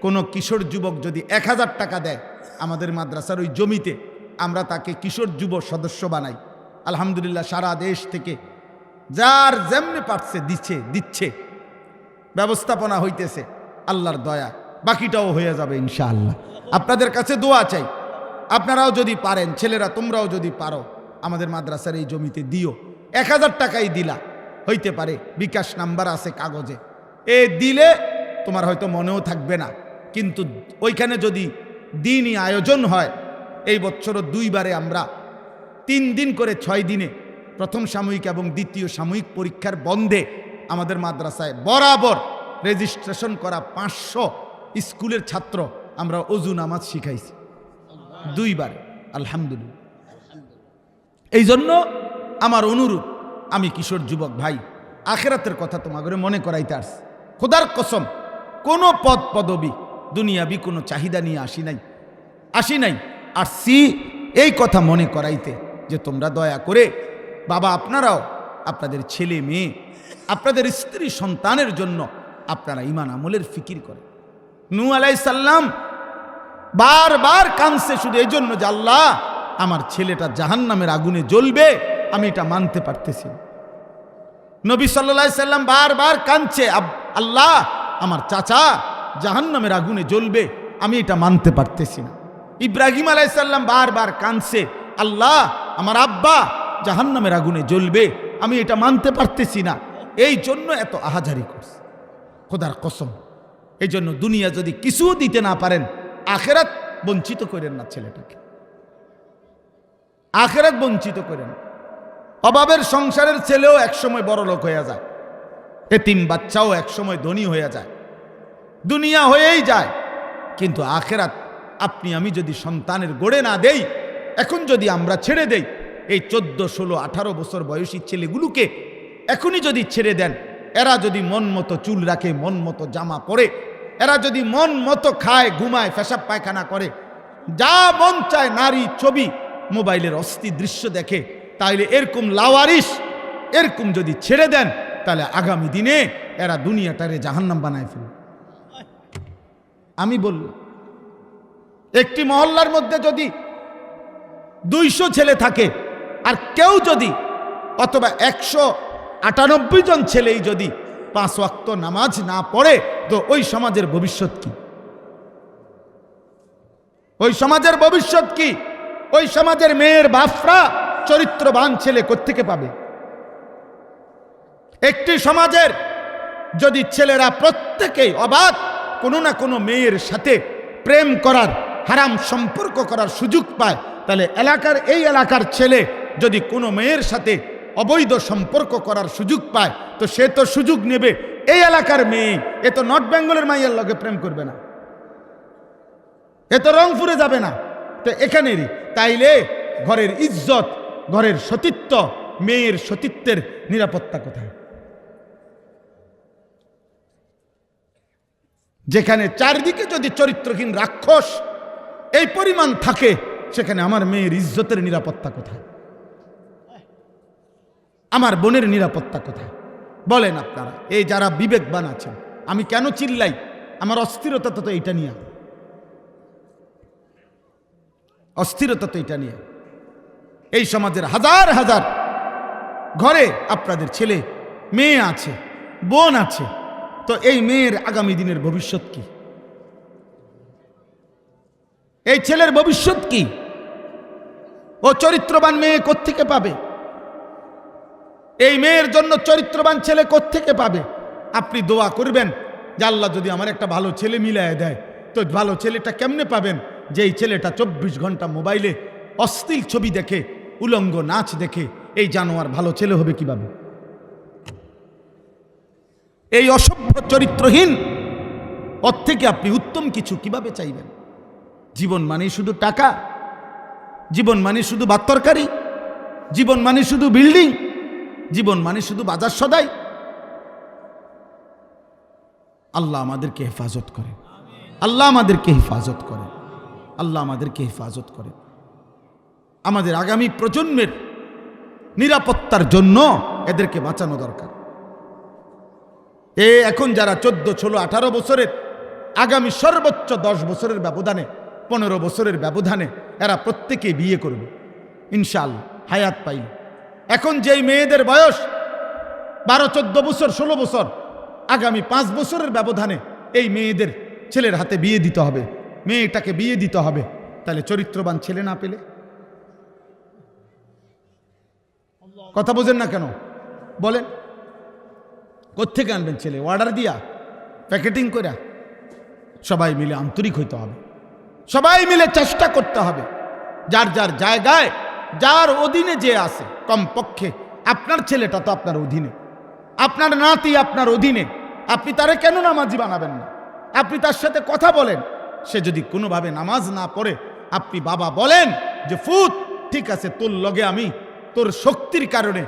কোনো কিশোর যুবক যদি 1000 টাকা দেয় আমাদের মাদ্রাসার ওই জমিতে, আমরা তাকে কিশোর যুব সদস্য বানাই। আলহামদুলিল্লাহ সারা দেশ থেকে যার যেমনি পারছে দিচ্ছে, ব্যবস্থাপনা হইতেছে আল্লাহর দয়া, বাকিটাও হয়ে যাবে ইনশাআল্লাহ। আপনাদের কাছে দোয়া চাই, আপনারাও যদি পারেন, ছেলেরা তোমরাও যদি পারো, আমাদের মাদ্রাসার এই জমিতে দিও। 1000 টাকাই দিলা হইতে পারে, বিকাশ নাম্বার আছে কাগজে, দিলে তোমার হয়তো মনেও থাকবে না, কিন্তু ওইখানে যদি দিনই আয়োজন হয়, এই বছরও 2 বারে আমরা 3 দিন করে 6 দিনে প্রথম সাময়িক এবং দ্বিতীয় সাময়িক পরীক্ষার বন্ধে আমাদের মাদ্রাসায় বরাবর রেজিস্ট্রেশন করা 500 স্কুলের ছাত্র আমরা ওযু নামাজ শিখাইছি 2 বারে, আলহামদুলিল্লাহ। এই জন্য আমার অনুরোধ, আমি কিশোর যুবক ভাই, আখেরাতের কথা তোমাকে মনে করাইতে আসছি। খোদার কসম, কোনো পদ পদবি দুনিয়াবি কোনো চাহিদা নিয়ে আসি নাই, আসছি এই কথা মনে করাইতে যে তোমরা দয়া করে বাবা, আপনারাও আপনাদের ছেলে মেয়ে, আপনাদের স্ত্রী সন্তানের জন্য আপনারা ঈমান আমলের ফিকির করেন। নূহ আলাইহিস সালাম বারবার কাঁদছে শুধু এই জন্য যে আল্লাহ, আমার ছেলেটা জাহান্নামের আগুনে জ্বলবে, আমি এটা মানতে পারতেছি না। নবী সাল্লাল্লাহু আলাইহি সাল্লাম বারবার কাঁদছে, আল্লাহ, আমার চাচা জাহান্নামের আগুনে জ্বলবে, আমি এটা মানতে পারতেছি না। ইব্রাহিম আলাইহিস সালাম বারবার কাঁদছে, আল্লাহ, আমার আব্বা জাহান্নামের আগুনে জ্বলবে, আমি এটা মানতে পারতেছি না। এই জন্য এত আহাজারি করছে। খোদার কসম, এই জন্য দুনিয়া যদি কিছু দিতে না পারেন, আখেরাত বঞ্চিত করেন না ছেলেটাকে, আখেরাত বঞ্চিত করেন। অভাবের সংসারের ছেলেও একসময় বড় লোক হয়ে যায়, এতিম বাচ্চাও একসময় ধনী হয়ে যায়, দুনিয়া হয়েই যায়, কিন্তু আখেরাত আপনি আমি যদি সন্তানের গড়ে না দেই, এখন যদি আমরা ছেড়ে দেই, এই 14, 16, 18 বছর বয়সী ছেলেগুলোকে এখনই যদি ছেড়ে দেন, এরা যদি মন মতো চুল রাখে, মন মতো জামা পরে, এরা যদি মন মতো খায়, ঘুমায়, পেশাব পায়খানা করে, যা মন চায় নারী ছবি, মোবাইলের অস্থির দৃশ্য দেখে, তাইলে এরকম লাওয়ারিস এরকম যদি ছেড়ে দেন, তাহলে আগামী দিনে এরা দুনিয়াটারে জাহান্নাম বানায় ফেলবে। আমি বললাম, একটি মহল্লার মধ্যে যদি 200 ছেলে থাকে, আর কেউ যদি অথবা 198 জন ছেলেই যদি 5 ওয়াক্ত নামাজ না পড়ে, তো ওই সমাজের ভবিষ্যৎ কি? ওই সমাজের ভবিষ্যৎ কি? ওই সমাজের মেয়ের বাপরা চরিত্রবান ছেলে কোত্থেকে পাবে? একটি সমাজের যদি ছেলেরা প্রত্যেকেই অবাধ কোনো না কোনো মেয়ের সাথে প্রেম করার, হারাম সম্পর্ক করার সুযোগ পায়, তাহলে এই এলাকার ছেলে যদি কোনো মেয়ের সাথে অবৈধ সম্পর্ক করার সুযোগ পায়, তো সে তো সুযোগ নেবে। এই এলাকার মেয়ে এ তো নর্থ বেঙ্গলের মাইয়ার লগে প্রেম করবে না, এ তো রংপুরে যাবে না, তো এখানেরই। তাইলে ঘরের ইজ্জত, ঘরের সতীত্ব, মেয়ের সতীত্বের নিরাপত্তা কোথায়? যেখানে চারদিকে যদি চরিত্রহীন রাক্ষস এই পরিমাণ থাকে, সেখানে আমার মেয়ের ইজ্জতের নিরাপত্তা কোথায়? আমার বোনের নিরাপত্তা কোথায়? বলেন আপনারা, এই যারা বিবেকবান আছেন। আমি কেন চিল্লাই? আমার অস্থিরতা তো এটা নিয়ে, অস্থিরতা তো এটা নিয়ে। এই সমাজের হাজার হাজার ঘরে আপনাদের ছেলে মেয়ে আছে, বোন আছে, তো এই মেয়ের আগামী দিনের ভবিষ্যৎ কি? এই ছেলের ভবিষ্যৎ কি? ও চরিত্রবান মেয়ে কোত্থেকে পাবে? এই মেয়ের জন্য চরিত্রবান ছেলে কোত্থেকে পাবে? আপনি দোয়া করবেন যে আল্লাহ যদি আমার একটা ভালো ছেলে মিলায় দেয়। তো ভালো ছেলেটা কেমনে পাবেন? যেই ছেলেটা 24 ঘন্টা মোবাইলে অশ্লীল ছবি দেখে, উলঙ্গ নাচ দেখে। এই জানোয়ার ভালো ছেলে হবে কিভাবে? এই অসভ্য চরিত্রহীন ওর থেকে আপনি উত্তম কিছু কিভাবে চাইবেন? জীবন মানে শুধু টাকা, জীবন মানে শুধু ভাত তরকারি, জীবন মানে শুধু বিল্ডিং, জীবন মানে শুধু বাজার সদাই। আল্লাহ আমাদেরকে হেফাজত করে, আল্লাহ আমাদেরকে হেফাজত করে, আল্লাহ আমাদেরকে হেফাজত করে। আমাদের আগামী প্রজন্মের নিরাপত্তার জন্য এদেরকে বাঁচানো দরকার। এখন যারা 14, 16, 18 বছরের, আগামী সর্বোচ্চ 10 বছরের ব্যবধানে, 15 বছরের ব্যবধানে এরা প্রত্যেকেই বিয়ে করবে ইনশাআল্লাহ, হায়াত পাইল। এখন যেই মেয়েদের বয়স 12, 14 বছর, 16 বছর, আগামী 5 বছরের ব্যবধানে এই মেয়েদের ছেলের হাতে বিয়ে দিতে হবে, মেয়েটাকে বিয়ে দিতে হবে। তাহলে চরিত্রবান ছেলে না পেলে কথা বোঝেন না কেন? বলেন, কোত্থেকে আনবেন ছেলে? অর্ডার দিয়া? প্যাকেটিং করে সবাই মিলে আন্তরিক হইতে হবে, সবাই মিলে চেষ্টা করতে হবে। যার যার জায়গায় যার অধীনে যে আছে, কমপক্ষে আপনার ছেলেটা তো আপনার অধীনে, আপনার নাতি আপনার অধীনে, আপনি তারে কেন নামাজি বানাবেন না? আপনি তার সাথে কথা বলেন, সে যদি কোনোভাবে নামাজ না পড়ে আপনি বাবা বলেন যে ফুত ঠিক আছে, তোর লগে আমি তোর শক্তির কারণে,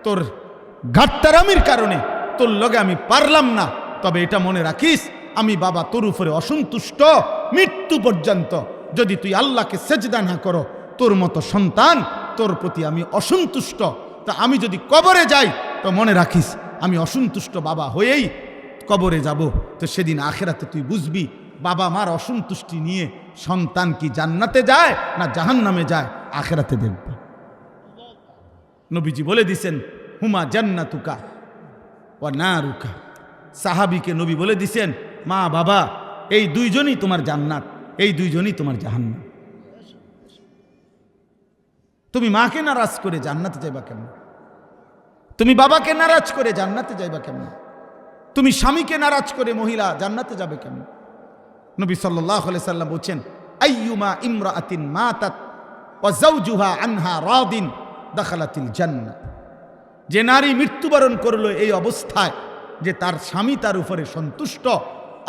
তোর ঘাটতারামির কারণে তোর লগে আমি পারলাম না, তবে এটা মনে রাখিস আমি বাবা তোর উপরে অসন্তুষ্ট মৃত্যু পর্যন্ত। যদি তুই আল্লাহকে সেজদা না করো, তোর মতো সন্তান তোর প্রতি আমি অসন্তুষ্ট। তা আমি যদি কবরে যাই তো মনে রাখিস আমি অসন্তুষ্ট বাবা হয়েই কবরে যাব। তো সেদিন আখেরাতে তুই বুঝবি বাবা মার অসন্তুষ্টি নিয়ে সন্তান কি জান্নাতে যায় না জাহান্নামে যায়, আখেরাতে দেখবে। নবীজি বলে দিছেন হুমা জান্নাতুকা ওয়া নারুকা। সাহাবীকে নবী বলে দিছেন মা বাবা এই দুইজনই তোমার জান্নাত, এই দুইজনই তোমার জাহান্নাম। তুমি মাকে নারাজ করে জান্নাতে যাইবা কেমন? তুমি বাবাকে নারাজ করে জান্নাতে যাইবা কেমন? তুমি স্বামীকে নারাজ করে মহিলা জান্নাতে যাবে কেমন? নবী সাল্লাল্লাহু আলাইহি সাল্লাম বলেন আইয়ুমা ইমরাআতিন মাতাত ওয়া যাওজুহা আনহা রাদিন দাখালাতিল জান্নাহ। যে নারী মৃত্যুবরণ করলো এই অবস্থায় যে তার স্বামী তার উপরে সন্তুষ্ট,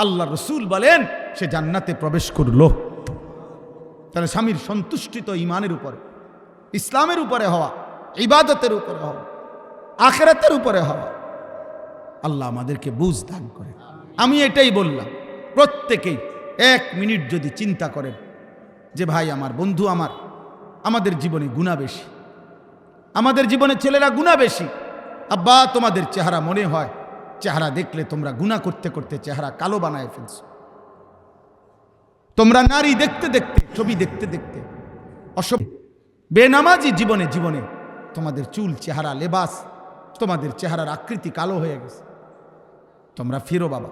আল্লাহ রসুল বলেন সে জান্নাতে প্রবেশ করলো। তাহলে স্বামীর সন্তুষ্টি তো ঈমানের উপরে, ইসলামের উপরে হওয়া, ইবাদতের উপরে হওয়া, আখিরাতের উপরে হওয়া। আল্লাহ আমাদেরকে বুঝ দান করে। আমি এটাই বললাম, প্রত্যেকেই 1 মিনিট যদি চিন্তা করেন যে ভাই আমার বন্ধু আমাদের জীবনে গুনাহ বেশি, আমাদের জীবনে ছেলেরা গুনাহ বেশি। আব্বা তোমাদের চেহারা মনে হয়, চেহারা দেখলে তোমরা গুনাহ করতে করতে চেহারা কালো বানায় ফেলছো। তোমরা নারী দেখতে দেখতে, ছবি দেখতে দেখতে বেনামাজি জীবনে জীবনে তোমাদের চুল, চেহারা, লেবাস, তোমাদের চেহারার আকৃতি কালো হয়ে গেছে। তোমরা ফিরো বাবা,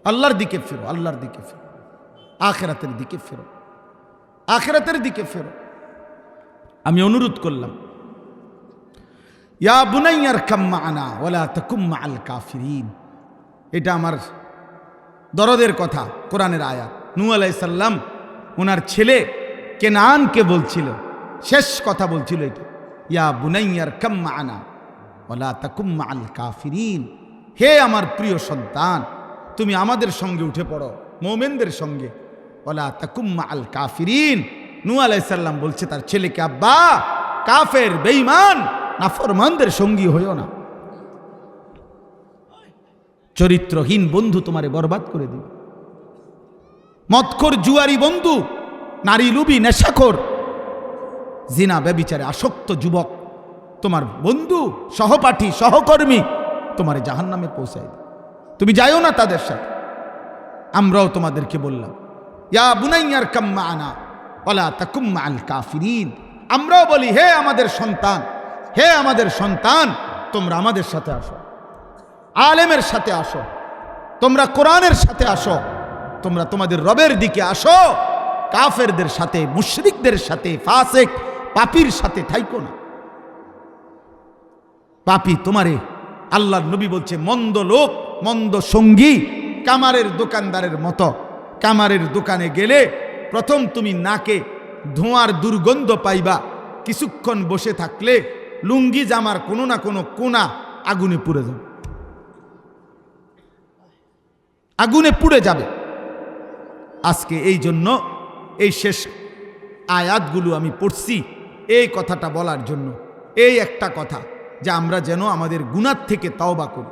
আল্লাহর দিকে ফিরো, আল্লাহর দিকে ফিরো, আখিরাতের দিকে ফিরো, আখিরাতের দিকে ফিরো। আমি অনুরোধ করলাম ইয়া বুনাইয়া আরকাম মা'ানা ওয়ালা তাকুম মা'আল কাফিরিন। এটা আমার দরদের কথা, কোরআনের আয়াত। নূহ আলাইহিস সালাম ওনার ছেলে কেনানকে বলছিল, শেষ কথা বলছিল এটা, ইয়া বুনাইয়া আরকাম মা'ানা ওয়ালা তাকুম মা'আল কাফিরিন। হে আমার প্রিয় সন্তান, তুমি আমাদের সঙ্গে উঠে পড়ো, মুমিনদের সঙ্গে। ওয়ালা তাকুম মা'আল কাফিরিন। নূহ আলাইহিস সালাম বলছে তার ছেলেকে, আব্বা কাফের, বেঈমান, নাফরমানদের সঙ্গী হইও না। চরিত্রহীন বন্ধু তোমারে বরবাদ করে দিবে। মদখোর, জুয়ারি বন্ধু, নারী লুবি, নেশাখোর, জিনা ব্যভিচারে আসক্ত যুবক তোমার বন্ধু, সহপাঠী, সহকর্মী তোমারে জাহান্নামে পৌঁছায় দেবে। তুমি যাইও না তাদের সাথে। আমরাও তোমাদেরকে বললাম ইয়া বুনাইয়া আরকাম মা'ানা ওয়ালা তাকুম মা'আল কাফিরিন। আমরাও বলি হে আমাদের সন্তান, হে আমাদের সন্তান, তোমরা আমাদের সাথে আসো, আলেমের সাথে আসো, তোমরা কোরআনের সাথে আসো, তোমরা তোমাদের রবের দিকে আসো। কাফেরদের সাথে, মুশরিকদের সাথে, ফাসিক পাপীর সাথে থাইকো না। পাপী তোমারে, আল্লাহর নবী বলছে মন্দ লোক, মন্দ সঙ্গী কামারের দোকানদারের মতো। কামারের দোকানে গেলে প্রথম তুমি নাকে ধোঁয়ার দুর্গন্ধ পাইবা, কিছুক্ষণ বসে থাকলে লুঙ্গি জামার কোনো না কোনো কোনা আগুনে পুড়ে যাবে, আগুনে পুড়ে যাবে। আজকে এই জন্য এই শেষ আয়াতগুলো আমি পড়ছি এই কথাটা বলার জন্য, এই একটা কথা যে আমরা যেন আমাদের গুনাহ থেকে তাওবা করি।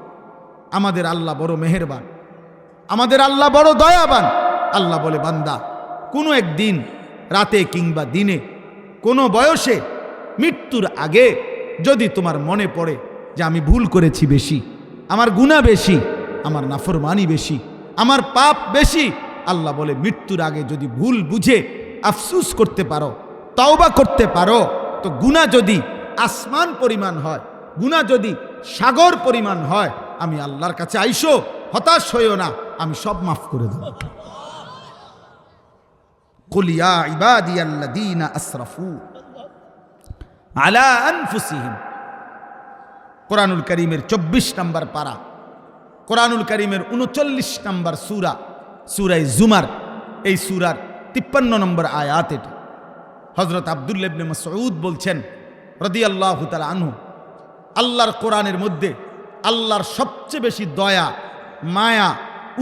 আমাদের আল্লাহ বড় মেহেরবান, আমাদের আল্লাহ বড় দয়াবান। আল্লাহ বলে বান্দা, কোনো একদিন রাতে কিংবা দিনে, কোনো বয়সে, মৃত্যুর আগে যদি তোমার মনে পড়ে যে আমি ভুল করেছি বেশি, আমার গুনাহ বেশি, আমার নাফরমানি বেশি, আমার পাপ বেশি, আল্লাহ বলে মৃত্যুর আগে যদি ভুল বুঝে আফসুস করতে পারো, তাওবা করতে পারো, তো গুনাহ যদি আসমান পরিমাণ হয়, গুনাহ যদি সাগর পরিমাণ হয়, আমি আল্লাহর কাছে আইসো, হতাশ হইও না, আমি সব মাফ করে দেব। কুল ইয়া ইবাদিয়াল্লাযীনা আসরাফু আলা আনফুসিহিম। কোরআনুল কারীমের 24 নম্বর পারা, কোরআনুল কারীমের ৩৯ নম্বর সূরা, সূরা জুমার, এই সূরার ৫৩ নম্বর আয়াত। এটা হযরত আব্দুল্লাহ ইবনে মাসউদ বলছেন রাদিয়াল্লাহু তাআলা আনহু, আল্লাহর কোরআনের মধ্যে আল্লাহর সবচেয়ে বেশি দয়া, মায়া,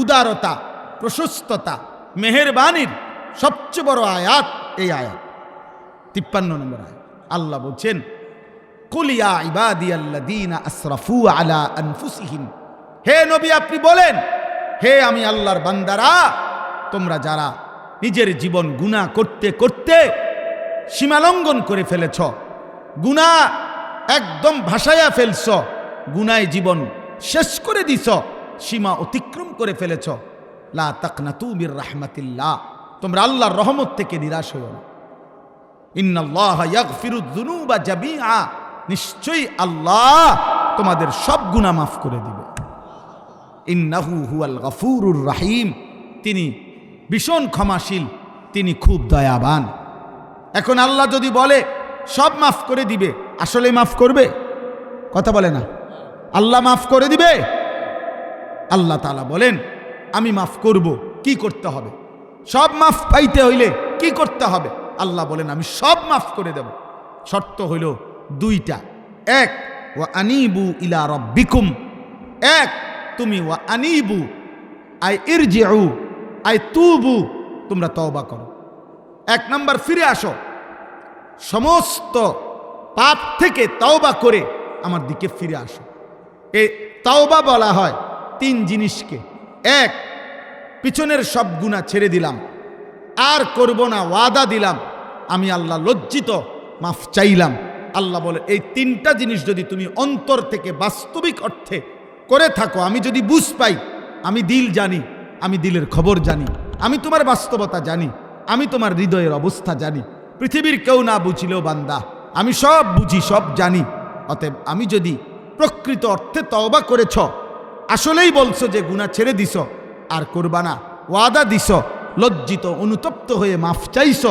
উদারতা, প্রশস্ততা, মেহেরবানির সবচেয়ে বড় আয়াত এই আয়াত, ৫৩ নম্বর আয়াত। আল্লাহ বলছেন, কুল ইয়া ইবাদিয়াল্লাযীনা আসরাফু আলা আনফুসিহিম, হে নবী আপনি বলেন, হে আমি আল্লাহর বান্দারা, তোমরা যারা নিজের জীবন গুনাহ করতে করতে সীমালঙ্ঘন করে ফেলেছ, গুনাহ একদম ভাসায়া ফেলছ, গুনায় জীবন শেষ করে দিছ, সীমা অতিক্রম করে ফেলেছ, লা তাকনাতু মির রাহমাতিল্লাহ, তোমরা আল্লাহর রহমত থেকে নিরাশ হও না। ইন্নাল্লাহা ইয়াগফিরুয যুনুবা জামিআ, নিশ্চয়ই আল্লাহ তোমাদের সব গুনাহ মাফ করে দিবে। ইন্নাহু হুয়াল গফুরুর রাহিম, তিনি ভীষণ ক্ষমাশীল, তিনি খুব দয়াবান। এখন আল্লাহ যদি বলে সব মাফ করে দিবে, আসলে মাফ করবে? কথা বলে না। আল্লাহ মাফ করে দিবে? আল্লাহ তাআলা বলেন আমি মাফ করব। কি করতে হবে? সব মাফ পাইতে হইলে কি করতে হবে? আল্লাহ বলেন আমি সব মাফ করে দেব। শর্ত হইল দুইটা। এক, ওয়া আনিবু ইলা রাব্বিকুম, এক তুমি ওয়া আনিবু আই ইরজিউ আই তুবু, তোমরা তওবা করো। এক নাম্বার, ফিরে আসো, সমস্ত পাপ থেকে তওবা করে আমার দিকে ফিরে আসো। এই তওবা বলা হয় তিন জিনিসকে। এক, পিছনের সব গুনাহ ছেড়ে দিলাম, আর করব না, ওয়াদা দিলাম, আমি আল্লাহ লজ্জিত, মাফ চাইলাম। আল্লাহ বলে এই তিনটা জিনিস যদি তুমি অন্তর থেকে বাস্তবিক অর্থে করে থাকো, আমি যদি বুঝ পাই, আমি দিল জানি, আমি দিলের খবর জানি, আমি তোমার বাস্তবতা জানি, আমি তোমার হৃদয়ের অবস্থা জানি, পৃথিবীর কেউ না বুঝিলেও বান্দা আমি সব বুঝি, সব জানি। অতএব আমি যদি প্রকৃত অর্থে তওবা করেছ, আসলেই বলছো যে গুনাহ ছেড়ে দিছ, আর করবা না, ওয়াদা দিছ, লজ্জিত অনুতপ্ত হয়ে মাফ চাইছ,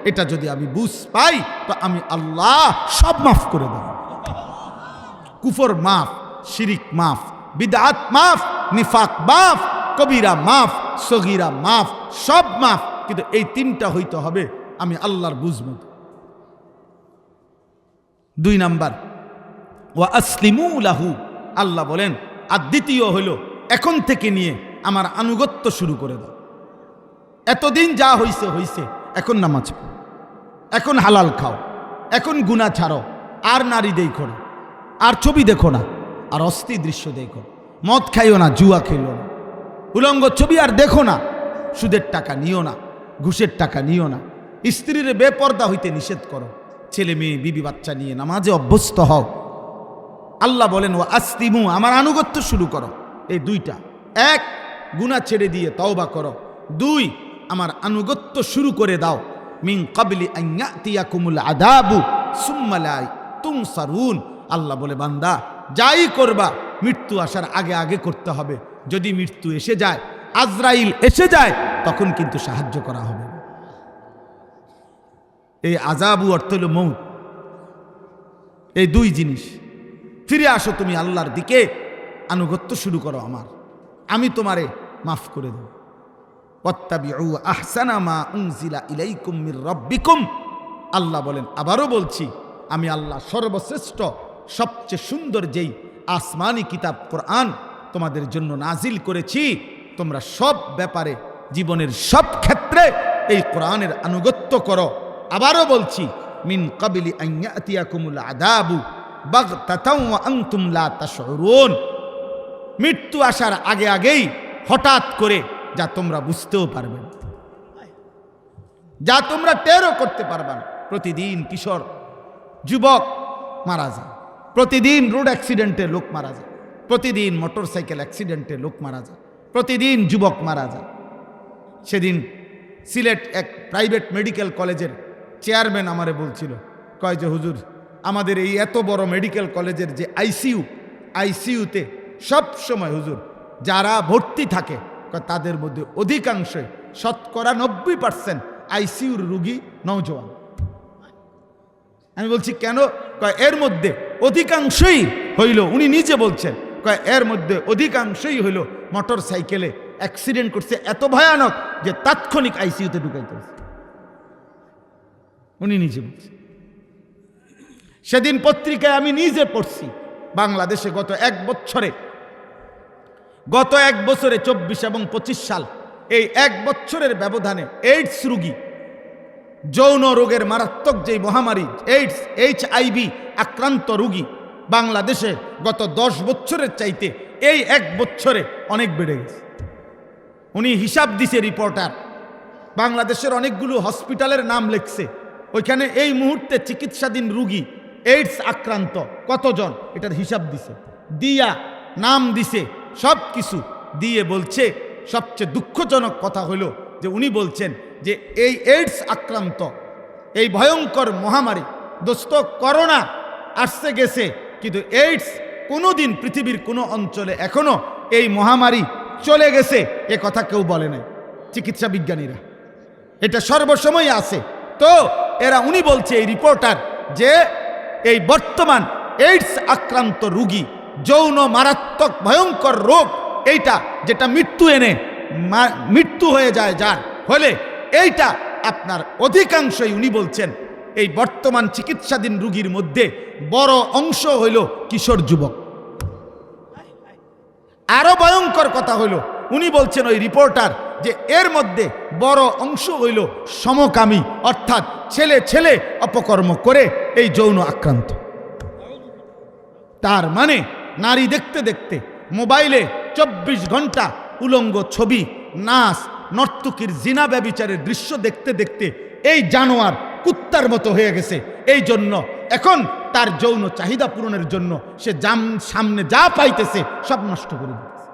এটা যদি আমি বুঝ পাই, তো আমি আল্লাহ সব মাফ করে দেব। কুফর মাফ, শিরিক মাফ, বিদআত মাফ, নিফাক মাফ, কবিরা মাফ, সগীরা মাফ, সব মাফ। কিন্তু এই তিনটা হইতে হবে আমি আল্লাহর বুঝবো। দুই নাম্বার, ওয়া আসলিমু লাহু, আল্লাহ বলেন, আর দ্বিতীয় হইল এখন থেকে নিয়ে আমার আনুগত্য শুরু করে দাও। এতদিন যা হইছে হইছে, এখন নামাজ পড়ো, এখন হালাল খাও, এখন গুনাহ ছাড়ো, আর নারী দেখো না, আর ছবি দেখো না, আর অস্থির দৃশ্য দেখো, মদ খাইও না, জুয়া খেলো না, উলঙ্গ ছবি আর দেখো না, সুদের টাকা নিও না, ঘুষের টাকা নিও না, স্ত্রীর বেপর্দা হইতে নিষেধ করো, ছেলে মেয়ে বিবি বাচ্চা নিয়ে নামাজে অভ্যস্ত হও। আল্লাহ বলেন ওয়া আসলিমু, আমার আনুগত্য শুরু করো। এই দুইটা, এক, গুনাহ ছেড়ে দিয়ে তওবা করো, দুই, আমার আনুগত্য শুরু করে দাও। মিন ক্বাবলি আন ইয়াতিয়াকুমুল আযাবু সুম্মা লা তুনসারুন, আল্লাহ বলে বান্দা যাই করবা মৃত্যু আসার আগে আগে করতে হবে। যদি মৃত্যু এসে যায়, আজরাইল এসে যায়, তখন কিন্তু সাহায্য করা হবে। এই আযাবু অর্থ হল মৌত। এই দুই জিনিস, ফিরে আসো তুমি আল্লাহর দিকে, আনুগত্য শুরু করো আমার, আমি তোমারে মাফ করে দেব। ওয়াত্তাবিউ আহসানা মা উনজিলা ইলাইকুম মির রাব্বিকুম, আল্লাহ বলেন, আবারও বলছি, আমি আল্লাহ সর্বশ্রেষ্ঠ, সবচেয়ে সুন্দর যেই আসমানি কিতাব কোরআন তোমাদের জন্য নাজিল করেছি, তোমরা সব ব্যাপারে, জীবনের সব ক্ষেত্রে এই কোরআনের আনুগত্য করো। আবারও বলছি, মিন ক্বাবলি আন ইয়াতিয়াকুমুল আযাবু বাগতাতাও ওয়া আনতুম লা তাশউরুন, মৃত্যু আসার আগে আগেই, হঠাৎ করে, যা তোমরা বুঝতেও পারবে না, যা তোমরা টেরও করতে পারবে না। প্রতিদিন কিশোর যুবক মারা যায়, প্রতিদিন রোড অ্যাক্সিডেন্টে লোক মারা যায়, প্রতিদিন মোটরসাইকেল অ্যাক্সিডেন্টে লোক মারা যায়, প্রতিদিন যুবক মারা যায়। সেদিন সিলেট এক প্রাইভেট মেডিকেল কলেজের চেয়ারম্যান আমারে বলছিল, কয় যে হুজুর, আমাদের এই এত বড় মেডিকেল কলেজের যে আইসিইউতে সব সময় হুজুর যারা ভর্তি থাকে, তাদের মধ্যে অধিকাংশই, শতকরা 90% আইসিইউর রুগী নওজোয়ান। আমি বলছি কেন? এর মধ্যে অধিকাংশই হইল, উনি নিজে বলছেন, কয় এর মধ্যে অধিকাংশই হইল মোটর সাইকেলে অ্যাক্সিডেন্ট করছে, এত ভয়ানক যে তাৎক্ষণিক আইসিইউতে ঢুকাইতে হয়েছে। উনি নিজে বলছে। সেদিন পত্রিকায় আমি নিজে পড়ছি, বাংলাদেশে গত এক বছরে 24 এবং 25 সাল, এই এক বছরের ব্যবধানে এইডস রোগী, যৌন রোগের মারাত্মক যে মহামারী এইডস, HIV আক্রান্ত রোগী বাংলাদেশে গত 10 বছরের চাইতে এই এক বছরে অনেক বেড়ে গেছে। উনি হিসাব দিছে, রিপোর্টার, বাংলাদেশের অনেকগুলো হসপিটালের নাম লিখছে, ওইখানে এই মুহূর্তে চিকিৎসাধীন রোগী এইডস আক্রান্ত কতজন, এটার হিসাব দিছে, দিয়া নাম দিছে, সব কিছু দিয়ে বলছে। সবচেয়ে দুঃখজনক কথা হলো যে উনি বলছেন যে এই এইডস আক্রান্ত, এই ভয়ঙ্কর মহামারী, দোস্ত করোনা আসছে গেছে, কিন্তু এইডস কোনোদিন পৃথিবীর কোনো অঞ্চলে এখনো এই মহামারী চলে গেছে এ কথা কেউ বলে নাই, চিকিৎসা বিজ্ঞানীরা, এটা সর্বসময় আছে। তো উনি বলছে, এই রিপোর্টার, যে এই বর্তমান এইডস আক্রান্ত রোগী, যৌন মারাত্মক ভয়ঙ্কর রোগ, এইটা যেটা মৃত্যু এনে মৃত্যু হয়ে যায় যার হলে, এইটা আপনার অধিকাংশই উনি বলছেন এই বর্তমান চিকিৎসাধীন রোগীর মধ্যে বড় অংশ হইল কিশোর যুবক। আরো ভয়ঙ্কর কথা হইল, উনি বলছেন ওই রিপোর্টার, যে এর মধ্যে বড় অংশ হইল সমকামী, অর্থাৎ ছেলে ছেলে অপকর্ম করে এই যৌন আক্রান্ত। তার মানে নারী দেখতে দেখতে, মোবাইলে 24 ঘন্টা উলঙ্গ ছবি, নাচ, নর্তকীর জিনা ব্যভিচারের দৃশ্য দেখতে দেখতে এই জানোয়ার কুত্তার মতো হয়ে গেছে। এই জন্য এখন তার যৌন চাহিদা পূরণের জন্য সে সামনে যা পাইতেছে সব নষ্ট করে দিতেছে,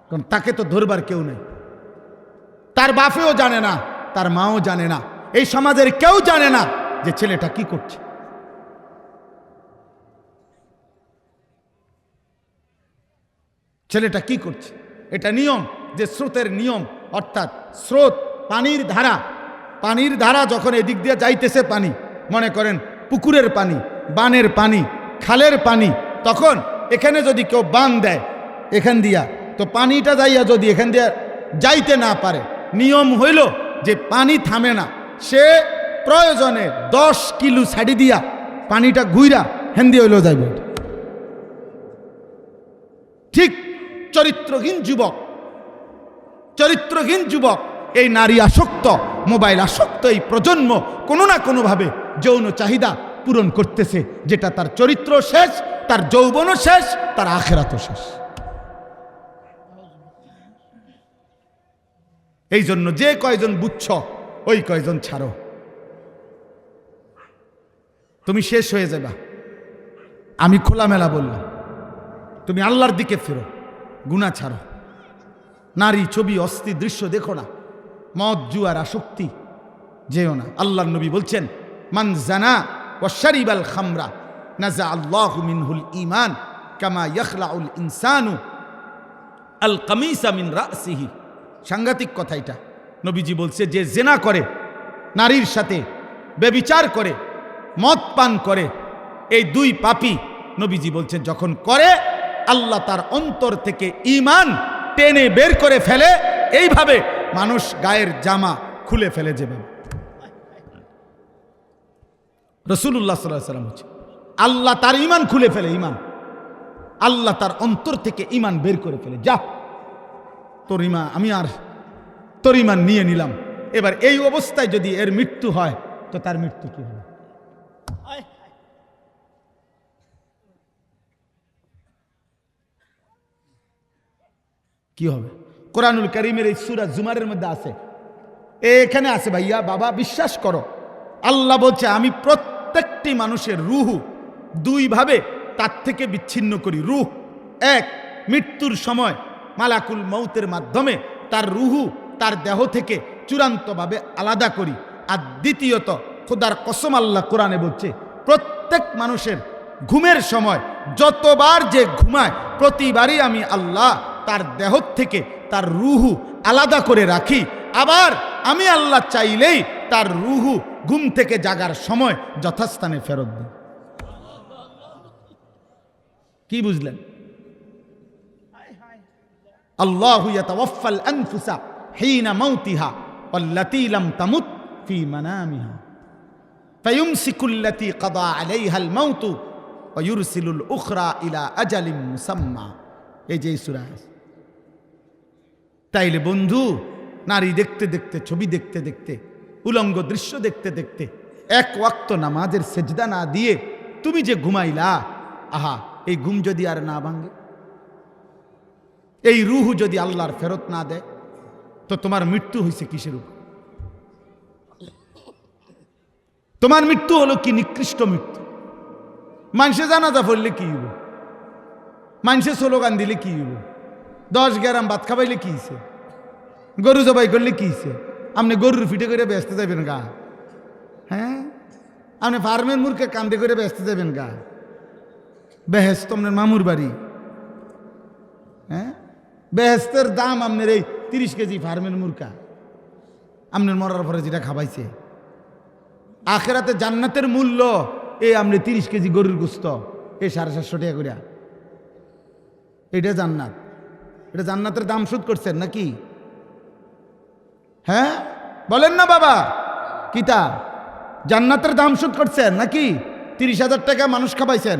কারণ তাকে তো ধরবার কেউ নেই, তার বাপেও জানে না, তার মাও জানে না, এই সমাজের কেউ জানে না যে ছেলেটা কি করছে। ছেলেটা কি করছে, এটা নিয়ম, যে স্রোতের নিয়ম, অর্থাৎ স্রোত, পানির ধারা যখন এদিক দিয়ে যাইতেছে, পানি মনে করেন পুকুরের পানি, বানের পানি, খালের পানি, তখন এখানে যদি কেউ বান দেয় এখান দিয়া, তো পানিটা যাইয়া যদি এখান দিয়া যাইতে না পারে, নিয়ম হইল যে পানি থামে না, সে প্রয়োজনে 10 কিলো ছাড়ি দিয়া পানিটা ঘুইরা হেন দিয়ে হইলেও যাইবে। ঠিক চরিত্রহীন যুবক, এই নারী আসক্ত, মোবাইল আসক্ত এই প্রজন্ম কোনো না কোনোভাবে যৌন চাহিদা পূরণ করতেছে, যেটা তার চরিত্র শেষ, তার যৌবনও শেষ, তার আখিরাতও শেষ। এই জন্য যে কয়জন বুঝছ ওই কয়জন ছাড়ো, তুমি শেষ হয়ে যাবা। আমি খোলামেলা বললাম, তুমি আল্লাহর দিকে ফেরো, গুনাহ ছাড়ো, নারী ছবি অস্থির দৃশ্য দেখো না, মদ জুয়ার আসক্তি যেও না। আল্লাহর নবী বলছেন, মান জানা ওয়া শারিবাল খামরা নাজা আল্লাহু মিনহুল ঈমান কামা ইয়াখলাউল ইনসানু আল কামিসা মিন রাসিহি। সাংঘাতিক কথা এটা। নবীজি বলছে, যে জেনা করে, নারীর সাথে ব্যভিচার করে, মদ পান করে, এই দুই পাপী, নবীজি বলছেন যখন করে, আল্লাহ তার অন্তর থেকে ঈমান টেনে বের করে ফেলে, এইভাবে মানুষ গায়ের জামা খুলে ফেলে যাবে। রাসূলুল্লাহ সাল্লাল্লাহু আলাইহি ওয়াসাল্লাম হচ্ছে আল্লাহ তার ঈমান খুলে ফেলে, ঈমান, আল্লাহ তার অন্তর থেকে ঈমান বের করে ফেলে, যা তোর ঈমান, আমি আর তোর ঈমান নিয়ে নিলাম। এবার এই অবস্থায় যদি এর মৃত্যু হয়, তো তার মৃত্যু কি হবে? কি হবে? কোরআনুল কারীমের এই সূরা জুমারের মধ্যে আছে, এখানে আছে, ভাইয়া বাবা বিশ্বাস করো, আল্লাহ বলছে আমি প্রত্যেকটি মানুষের রুহু দুই ভাবে তার থেকে বিচ্ছিন্ন করি। রুহ এক, মৃত্যুর সময় মালাকুল মৌতের মাধ্যমে তার রুহু তার দেহ থেকে চূড়ান্তভাবে আলাদা করি। আর দ্বিতীয়ত, খোদার কসম আল্লাহ কোরআনে বলছে, প্রত্যেক মানুষের ঘুমের সময় যতবার যে ঘুমায়, প্রতিবারই আমি আল্লাহ তার দেহ থেকে তার রুহু আলাদা করে রাখি। আবার আমি আল্লাহ চাইলেই তার রুহু ঘুম থেকে জাগার সময় যথাস্থানে ফেরত দিই। কি বুঝলেন? আল্লাহু ইয়াতাওয়াফাল আনফুসা হিনা মাউতিহা ওয়াল্লাতী লাম তামুত ফি মানামিহা ফায়ুমসিকুল্লাতী কাদা আলাইহাল মাউতু ওয়া ইউরসিলুল উখরা ইলা আজালিম মুসাম্মা। এই যে সূরা। তাইলে বন্ধু, নারী দেখতে দেখতে, ছবি দেখতে দেখতে, উলঙ্গ দৃশ্য দেখতে দেখতে, এক ওয়াক্ত নামাজের সেজদা না দিয়ে তুমি যে ঘুমাইলা, আহা, এই ঘুম যদি আর না ভাঙে, এই রুহ যদি আল্লাহর ফেরত না দেয়, তো তোমার মৃত্যু হয়েছে কিসের উপর? তোমার মৃত্যু হলো কি নিকৃষ্ট মৃত্যু। মানুষে জানাজা পড়লে কি হইব? মানুষে স্লোগান দিলে কি হইব? 10 গ্রাম ভাত খাবাইলে কি হইছে? গরু জবাই করলে কি হইছে? আপনি গরুর ফিটে করে ব্যস্ত যাবেন গা? হ্যাঁ, আপনি ফার্মের মুরকে কান্দে করে ব্যস্ত যাবেন গা? বেহেস্ত আপনার মামুর বাড়ি। হ্যাঁ, বেহেস্তের দাম আপনার এই 30 কেজি ফার্মের মুরকা আপনার মরার পরে যেটা খাবাইছে। আখেরাতে জান্নাতের মূল্য এই আপনি 30 কেজি গরুর গোস্ত, এই 750 টাকা করে। এটা জান্নাত। এটা জান্নাতের দাম শোধ করছেন নাকি? হ্যাঁ বলেন না বাবা, কিতা জান্নাতের দাম শোধ করছেন নাকি? 30,000 টাকা মানুষ খাবাইছেন,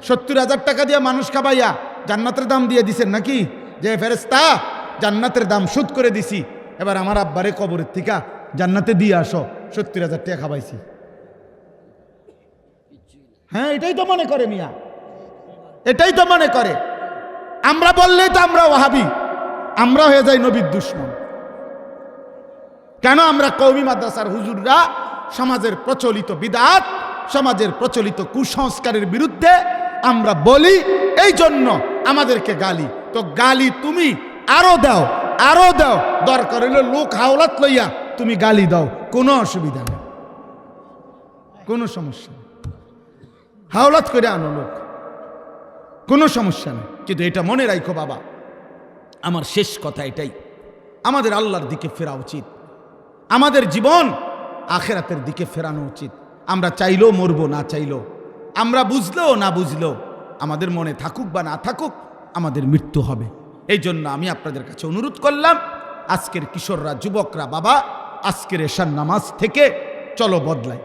70,000 টাকা দিয়ে মানুষ খাবাইয়া জান্নাতের দাম দিয়ে দিছেন নাকি? যে ফেরেশতা, জান্নাতের দাম শোধ করে দিছি, এবার আমার আব্বারে কবরের থেকে জান্নাতে দিয়ে আসো, 70,000 টাকা খাবাইছি। হ্যাঁ, এটাই তো মনে করে মিয়া, এটাই তো মনে করে। আমরা বললেই তো আমরা ওয়াহাবি, আমরা হয়ে যাই নবীর দুশমন। কেন? আমরা কওমি মাদ্রাসার হুজুররা সমাজের প্রচলিত বিদআত, সমাজের প্রচলিত কুসংস্কারের বিরুদ্ধে আমরা বলি, এই জন্য আমাদেরকে গালি। তো গালি তুমি আরো দাও, আরো দাও, দরকার হইলে লোক হাওলাত লইয়া তুমি গালি দাও, কোনো অসুবিধা নেই, কোনো সমস্যা নেই। হাওলাত করে আনো লোক, কোনো সমস্যা নেই। কিন্তু এটা মনে রাখো বাবা, আমার শেষ কথা এটাই, আমাদের আল্লাহর দিকে ফেরা উচিত, আমাদের জীবন আখেরাতের দিকে ফেরানো উচিত। আমরা চাইলেও মরবো, না চাইলেও, আমরা বুঝলেও না বুঝলেও, আমাদের মনে থাকুক বা না থাকুক, আমাদের মৃত্যু হবে। এই জন্য আমি আপনাদের কাছে অনুরোধ করলাম, আজকের কিশোররা, যুবকরা, বাবা, আজকের এশার নামাজ থেকে চলো বদলাই।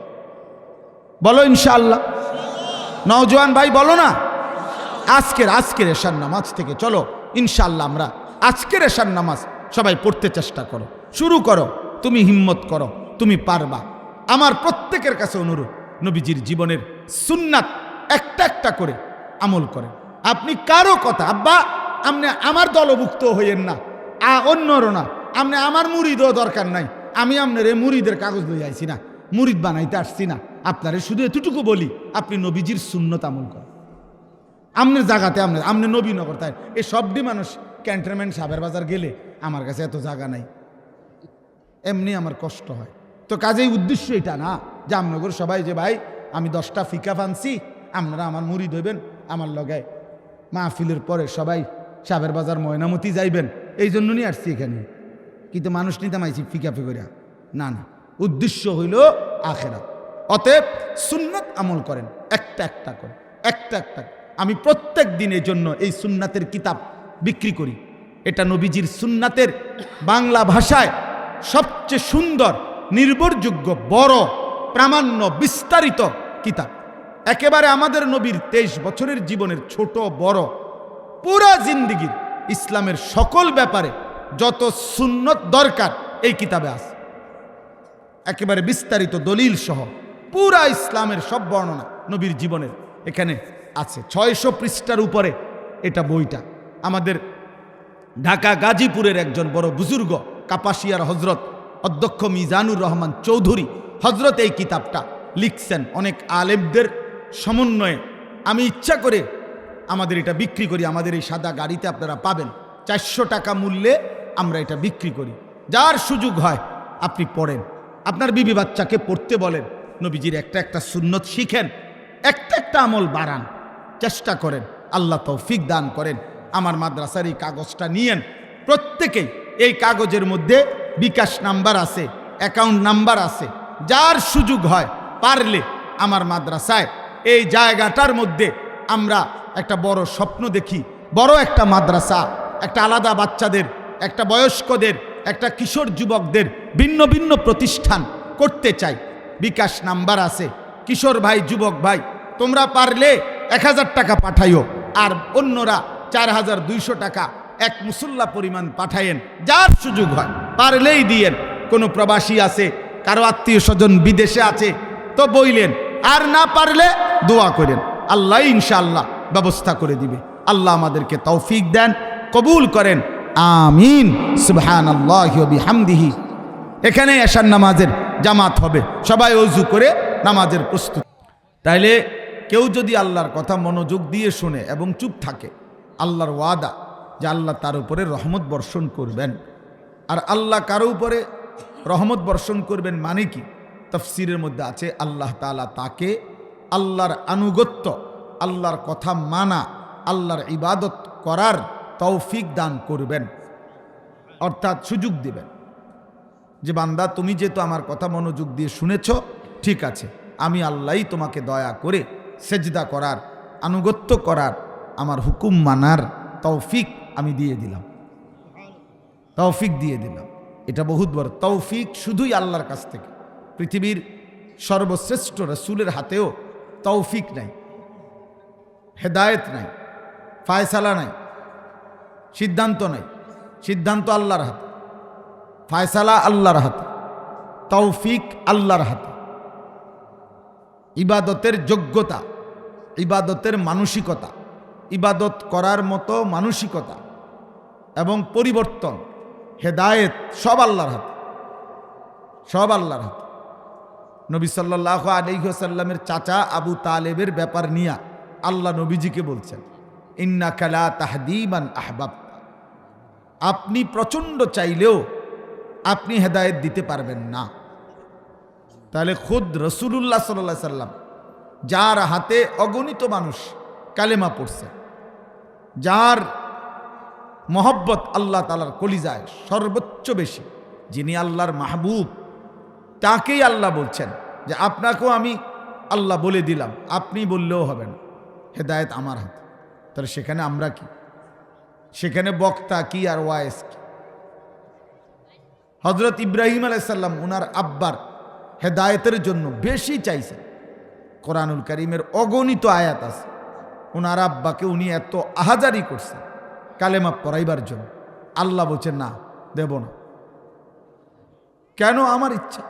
বলো ইনশাআল্লাহ। নওজোয়ান ভাই বলো না, আজকের এশার নামাজ থেকে চলো ইনশাআল্লাহ। আমরা আজকের এশার নামাজ সবাই পড়তে চেষ্টা করো, শুরু করো, তুমি হিম্মত করো, তুমি পারবা। আমার প্রত্যেকের কাছে অনুরোধ, নবীজির জীবনের সুন্নাত একটা একটা করে আমল করেন। আপনি কারো কথা, আব্বা আপনি আমার দলভুক্ত হইয়েন না, অন্যরও না, আপনি আমার মুরিদও দরকার নাই, আমি আপনার এই মুরিদের কাগজ লই আইছি না, মুরিদ বানাইতে আসছি না, আপনারে শুধু এতটুকু বলি, আপনি নবীজির সুন্নত আমল করেন। আপনার জায়গাতে আপনি নবীনগর, তাই এই সবটি মানুষ ক্যান্টনমেন্ট সাবের বাজার গেলে আমার কাছে এত জায়গা নাই, এমনি আমার কষ্ট হয়। তো কাজেই উদ্দেশ্য এটা না যে আমনগর সবাই যে ভাই আমি 10টা ফিকা ফানছি, আপনারা আমার মুরিদ হইবেন, আমার লগায় মাহফিলের পরে সবাই সাবের বাজার ময়নামতি যাইবেন, এই জন্য নিয়ে আসছি এখানে। কিন্তু মানুষ নিতে মাইছি ফিকা ফিকরিয়া, না না, উদ্দেশ্য হইল আখেরাত। অতএব সুন্নাত আমল করেন, একটা একটা করে, একটা একটা। আমি প্রত্যেক দিনের জন্য এই সুন্নাতের কিতাব বিক্রি করি। এটা নবীজির সুন্নাতের বাংলা ভাষায় সবচেয়ে সুন্দর, নির্ভরযোগ্য, বড়, প্রামাণ্য, বিস্তারিত কিতাব। একেবারে আমাদের নবীর 23 বছরের জীবনের ছোট বড় পুরা জিন্দিগির ইসলামের সকল ব্যাপারে যত সুন্নত দরকার এই কিতাবে আছে, একেবারে বিস্তারিত দলিল সহ পুরা ইসলামের সব বর্ণনা নবীর জীবনের এখানে আছে। 600 পৃষ্ঠার উপরে এটা বইটা। আমাদের ঢাকা গাজীপুরের একজন বড় বুজুর্গ, কাপাসিয়ার হজরত অধ্যক্ষ মিজানুর রহমান চৌধুরী হজরত এই কিতাবটা লিখছেন অনেক আলেমদের সমন্বয়ে। আমি ইচ্ছা করে আমাদের এটা বিক্রি করি, আমাদের এই সাদা গাড়িতে আপনারা পাবেন, 400 টাকা মূল্যে আমরা এটা বিক্রি করি। যার সুযোগ হয় আপনি পড়েন, আপনার বিবি বাচ্চাকে পড়তে বলেন, নবীজির একটা একটা সুন্নত শিখেন, একটা একটা আমল বাড়ান, চেষ্টা করেন, আল্লাহ তৌফিক দান করেন। আমার মাদ্রাসার এই কাগজটা নিয়েন প্রত্যেকেই। এই কাগজের মধ্যে বিকাশ নাম্বার আছে, অ্যাকাউন্ট নাম্বার আছে। যার সুযোগ হয় পারলে আমার মাদ্রাসায় এই জায়গাটার মধ্যে আমরা একটা বড় স্বপ্ন দেখি, বড় একটা মাদ্রাসা একটা আলাদা বাচ্চাদের, একটা বয়স্কদের, একটা কিশোর যুবকদের ভিন্ন ভিন্ন প্রতিষ্ঠান করতে চাই। বিকাশ নাম্বার আছে। কিশোর ভাই, যুবক ভাই, তোমরা পারলে 1000 টাকা পাঠাইও, আর অন্যরা 4200 টাকা এক মুসল্লা পরিমাণ পাঠায়েন। যার সুযোগ হয় পারলেই দিয়েন। কোনো প্রবাসী আছে, কারো আত্মীয় স্বজন বিদেশে আছে তো বইলেন, আর না পারলে দোয়া করেন, আল্লাহ ইনশাআল্লাহ ব্যবস্থা করে দিবে। আল্লাহ আমাদেরকে তৌফিক দেন, কবুল করেন, আমিন। সুবহানাল্লাহি ওয়া বিহামদিহি। এখানে এশার নামাজের জামাত হবে, সবাই ওযু করে নামাজের প্রস্তুতি। তাইলে কেউ যদি আল্লাহর কথা মনোযোগ দিয়ে শুনে এবং চুপ থাকে, আল্লাহর ওয়াদা যে আল্লাহ তার উপরে রহমত বর্ষণ করবেন। আর আল্লাহ কারো উপরে রহমত বর্ষণ করবেন মানে কি? তাফসীরের মধ্যে আছে আল্লাহ তাআলা তাকে আল্লাহর আনুগত্য, আল্লাহর কথা মানা, আল্লাহর ইবাদত করার তৌফিক দান করবেন, অর্থাৎ সুযোগ দিবেন যে বান্দা তুমি যেহেতু আমার কথা মনোযোগ দিয়ে শুনেছ, ঠিক আছে, আমি আল্লাহই তোমাকে দয়া করে সেজদা করার, আনুগত্য করার, আমার হুকুম মানার তৌফিক আমি দিয়ে দিলাম, তৌফিক দিয়ে দিলাম। এটা বহুত বড় তৌফিক, শুধুই আল্লাহর কাছ থেকে। পৃথিবীর সর্বশ্রেষ্ঠ রাসূলের হাতেও তৌফিক নাই, হেদায়েত নাই, ফায়সালা নাই, সিদ্ধান্ত নাই। সিদ্ধান্ত আল্লাহর হাতে, ফায়সালা আল্লাহর হাতে, তৌফিক আল্লাহর হাতে। ইবাদতের যোগ্যতা, ইবাদতের মানসিকতা, ইবাদত করার মতো মানসিকতা এবং পরিবর্তন, হেদায়েত সব আল্লাহর হাতে, সব আল্লাহর হাতে। নবী সাল্লাল্লাহু আলাইহি ওয়াসাল্লামের চাচা আবু তালেবের ব্যাপার নিয়ে আল্লাহ নবীজিকে বলছেন, ইন্নাকা লা তাহদি মান আহবাবতা, আপনি প্রচণ্ড চাইলেও আপনি হেদায়েত দিতে পারবেন না। তাহলে খুদ রাসূলুল্লাহ সাল্লাল্লাহু আলাইহি সাল্লাম, যার হাতে অগণিত মানুষ কালেমা পড়ছে, যার মহব্বত আল্লাহ তাআলার কলিজায় সর্বোচ্চ বেশি, যিনি আল্লাহর মাহবুব, তাকেই আল্লাহ বলছেন যে আপনাকেও আমি আল্লাহ বলে দিলাম, আপনি বললেও হবে না, হেদায়েত আমার হাতে। তাহলে সেখানে আমরা কি? সেখানে বক্তা কি আর ওয়াইজ কি? হযরত ইব্রাহিম আলাইহিস সালাম ওনার আব্বার হেদায়েতের জন্য বেশি চাইছেন। কোরআনুল কারীমের অগণিত আয়াত আছে, ওনার আব্বাকে উনি এত আহাজারি করছেন কালেমা পড়াইবার জন্য। আল্লাহ বলছেন না, দেব না। কেন? আমার ইচ্ছা,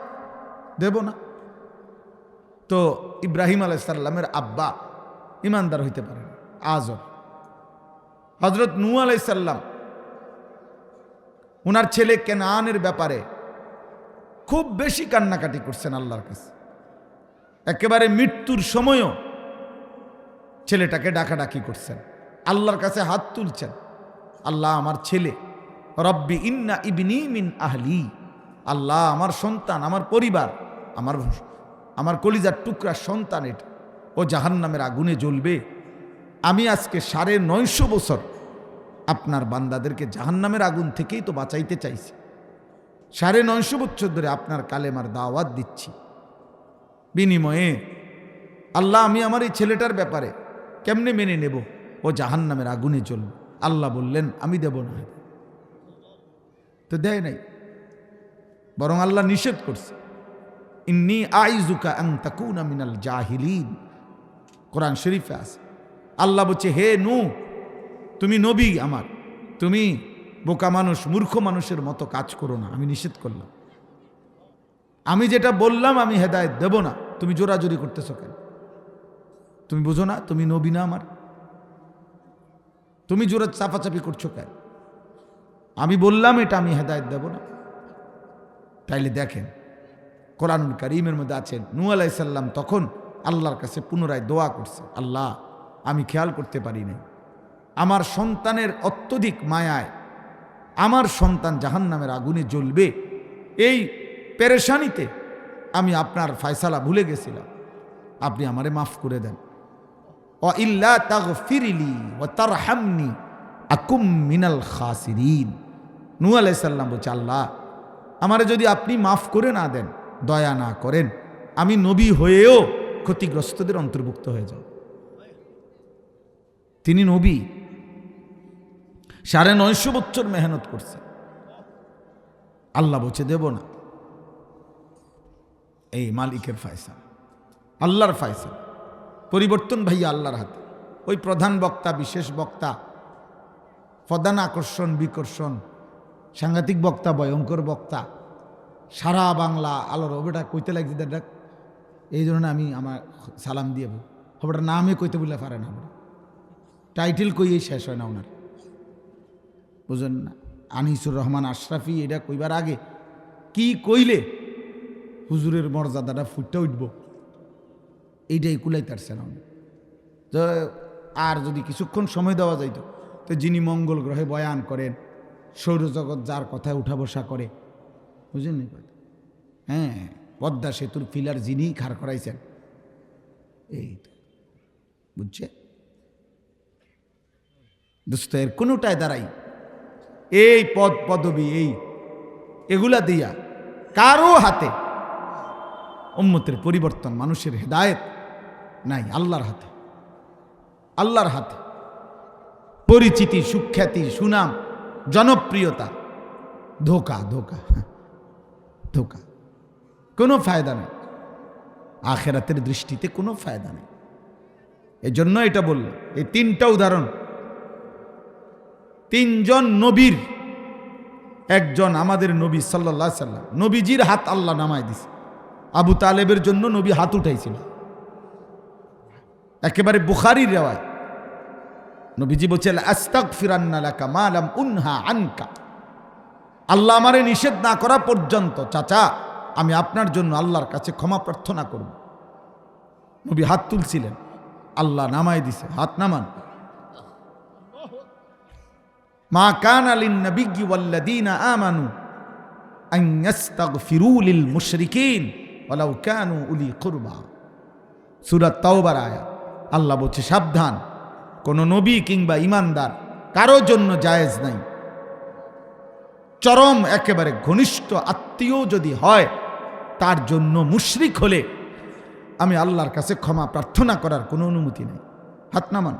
দেব না। তো ইব্রাহিম আলাইহিস সালামের আব্বা ইমানদার হইতে পারেন আজও। হযরত নূহ আলাইহিস সালাম ওনার ছেলে কেনানের ব্যাপারে খুব বেশি কান্নাকাটি করছেন আল্লাহর কাছে। একেবারে মৃত্যুর সময়ও ছেলেটাকে ডাকাডাকি করছেন, আল্লাহর কাছে হাত তুলছেন, আল্লাহ আমার ছেলে, রব্বি ইন্না ইবনি মিন আহলি, আল্লাহ আমার সন্তান, আমার পরিবার, আমার কলিজার টুকরা সন্তান, এটা ও জাহান্নামের আগুনে জ্বলবে। আমি আজকে 950 বছর আপনার বান্দাদেরকে জাহান্নামের আগুন থেকেই তো বাঁচাইতে চাইছি। 950 বছর ধরে আপনার কালেমার দাওয়াত দিচ্ছি, বিনিময়ে আল্লাহ আমি আমার এই ছেলেটার ব্যাপারে কেমনে মেনে নেব? ও জাহান্নামের আগুনে জ্বলবে। আল্লাহ বললেন আমি দেব না। তো দেয় নাই, বরং আল্লাহ নিষেধ করছে, ইন্নী আইযুকা আন তাকুনা মিনাল জাহিলিন। কোরআন শরীফে আছে, আল্লাহ বলছে হে নূহ, তুমি নবী আমার, তুমি বোকা মানুষ, মূর্খ মানুষের মতো কাজ করো না। আমি নিষেধ করলাম, আমি যেটা বললাম আমি হেদায়েত দেব না। তুমি জোরাজোরি করতেছো কেন? তুমি বুঝো না তুমি নবী না আমার? তুমি জোরে চাপাচাপি করছো কেন? আমি বললাম এটা আমি হেদায়েত দেব না। তাইলে দেখেন কোরআনুল কারীমের মধ্যে আছেন নূহ আলাইহিস সালাম তখন আল্লাহর কাছে পুনরায় দোয়া করছে, আল্লাহ আমি খেয়াল করতে পারি নাই, আমার সন্তানের অত্যধিক মায়ায় আমার সন্তান জাহান্নামের আগুনে জ্বলবে, এই পেরেশানিতে আমি আপনার ফয়সালা ভুলে গেছিলাম, আপনি আমারে মাফ করে দেন। ওয়া ইল্লা তাগফিরলি ওয়া তারহামনি আকুম মিনাল খাসিরিন। নূহ আলাইহিস সালাম বলছে, আল্লাহ আমারে যদি আপনি মাফ করে না দেন, দয়া না করেন, আমি নবী হয়েও ক্ষতিগ্রস্তদের অন্তর্ভুক্ত হয়ে যাব। তিনি নবী, 950 বছর মেহনত করছে, আল্লাহ বলছে দেব না। এই মালিকের ফয়সালা, আল্লাহর ফয়সালা। পরিবর্তন ভাইয়া আল্লাহর হাতে। ওই প্রধান বক্তা, বিশেষ বক্তা, প্রধান আকর্ষণ বিকর্ষণ, সাংঘাতিক বক্তা, ভয়ঙ্কর বক্তা, সারা বাংলা আলোর ওটা কইতে লাগছে দেখ। এই জন্য আমি আমার সালাম দিয়ে ওটা নামে কইতে বলে পারে না, টাইটেল কইয়েই শেষ হয় না ওনার, বুঝলেন না? আনিসুর রহমান আশরাফি এটা কইবার আগে কি কইলে হুজুরের মর্যাদাটা ফুটতে উঠব, এইটাই কুলাইতারছে না। আর যদি কিছুক্ষণ সময় দেওয়া যাইত, তো যিনি মঙ্গল গ্রহে বয়ান করেন, সৌরজগৎ যার কথায় উঠা বসা করে, বুঝলেন? হ্যাঁ, পদ্মা সেতুর পিলার যিনি খাড় করাইছেন, এই তো বুঝছে দোস্ত, এর কোনোটায় দাঁড়াই এই পদ পদবী এগুলা দিয়া কারো হাতে উম্মতের পরিবর্তন, মানুষের হেদায়েত নাই। আল্লাহর হাতে, আল্লাহর হাতে। পরিচিতি, সুখ্যাতি, সুনাম, জনপ্রিয়তা, ধোকা ধোকা ধোকা, কোনো ফায়দা নেই আখেরাতের দৃষ্টিতে, কোনো ফায়দা নেই। এই জন্য এটা বলল, এই 3টা উদাহরণ, 3 জন নবীর একজন আমাদের নবী সাল্লাল্লাহু আলাইহি সাল্লাম, নবীজির হাত আল্লাহ নামায় দিছে। আবু তালেবের জন্য নবী হাত উঠাইছিল, একেবারে বুখারীর রিওয়ায়াত। নবীজি বলছেন আস্তাগফিরান্না লাকা মা লাম উনহা আনকা, আল্লাহ আমারে নিষেধ না করা পর্যন্ত চাচা আমি আপনার জন্য আল্লাহর কাছে ক্ষমা প্রার্থনা করব। নবী হাত তুলছিলেন, আল্লাহ নামায় দিছে, হাত নামান। মা কানা লিন নাবিয়্যি ওয়াল্লাযীনা আমানু আন ইস্তাগফিরু লিল মুশরিকিন ওয়ালাউ কানু উলি কুরবা, সূরা তাওবার আয়াত। আল্লাহ বলছে সাবধান, কোন নবী কিংবা ঈমানদার কারো জন্য জায়েজ নাই, চরম একেবারে ঘনিষ্ঠ আত্মীয় যদি হয়, তার জন্য মুশরিক হলে আমি আল্লাহর কাছে ক্ষমা প্রার্থনা করার কোনো অনুমতি নেই। হাত নামান।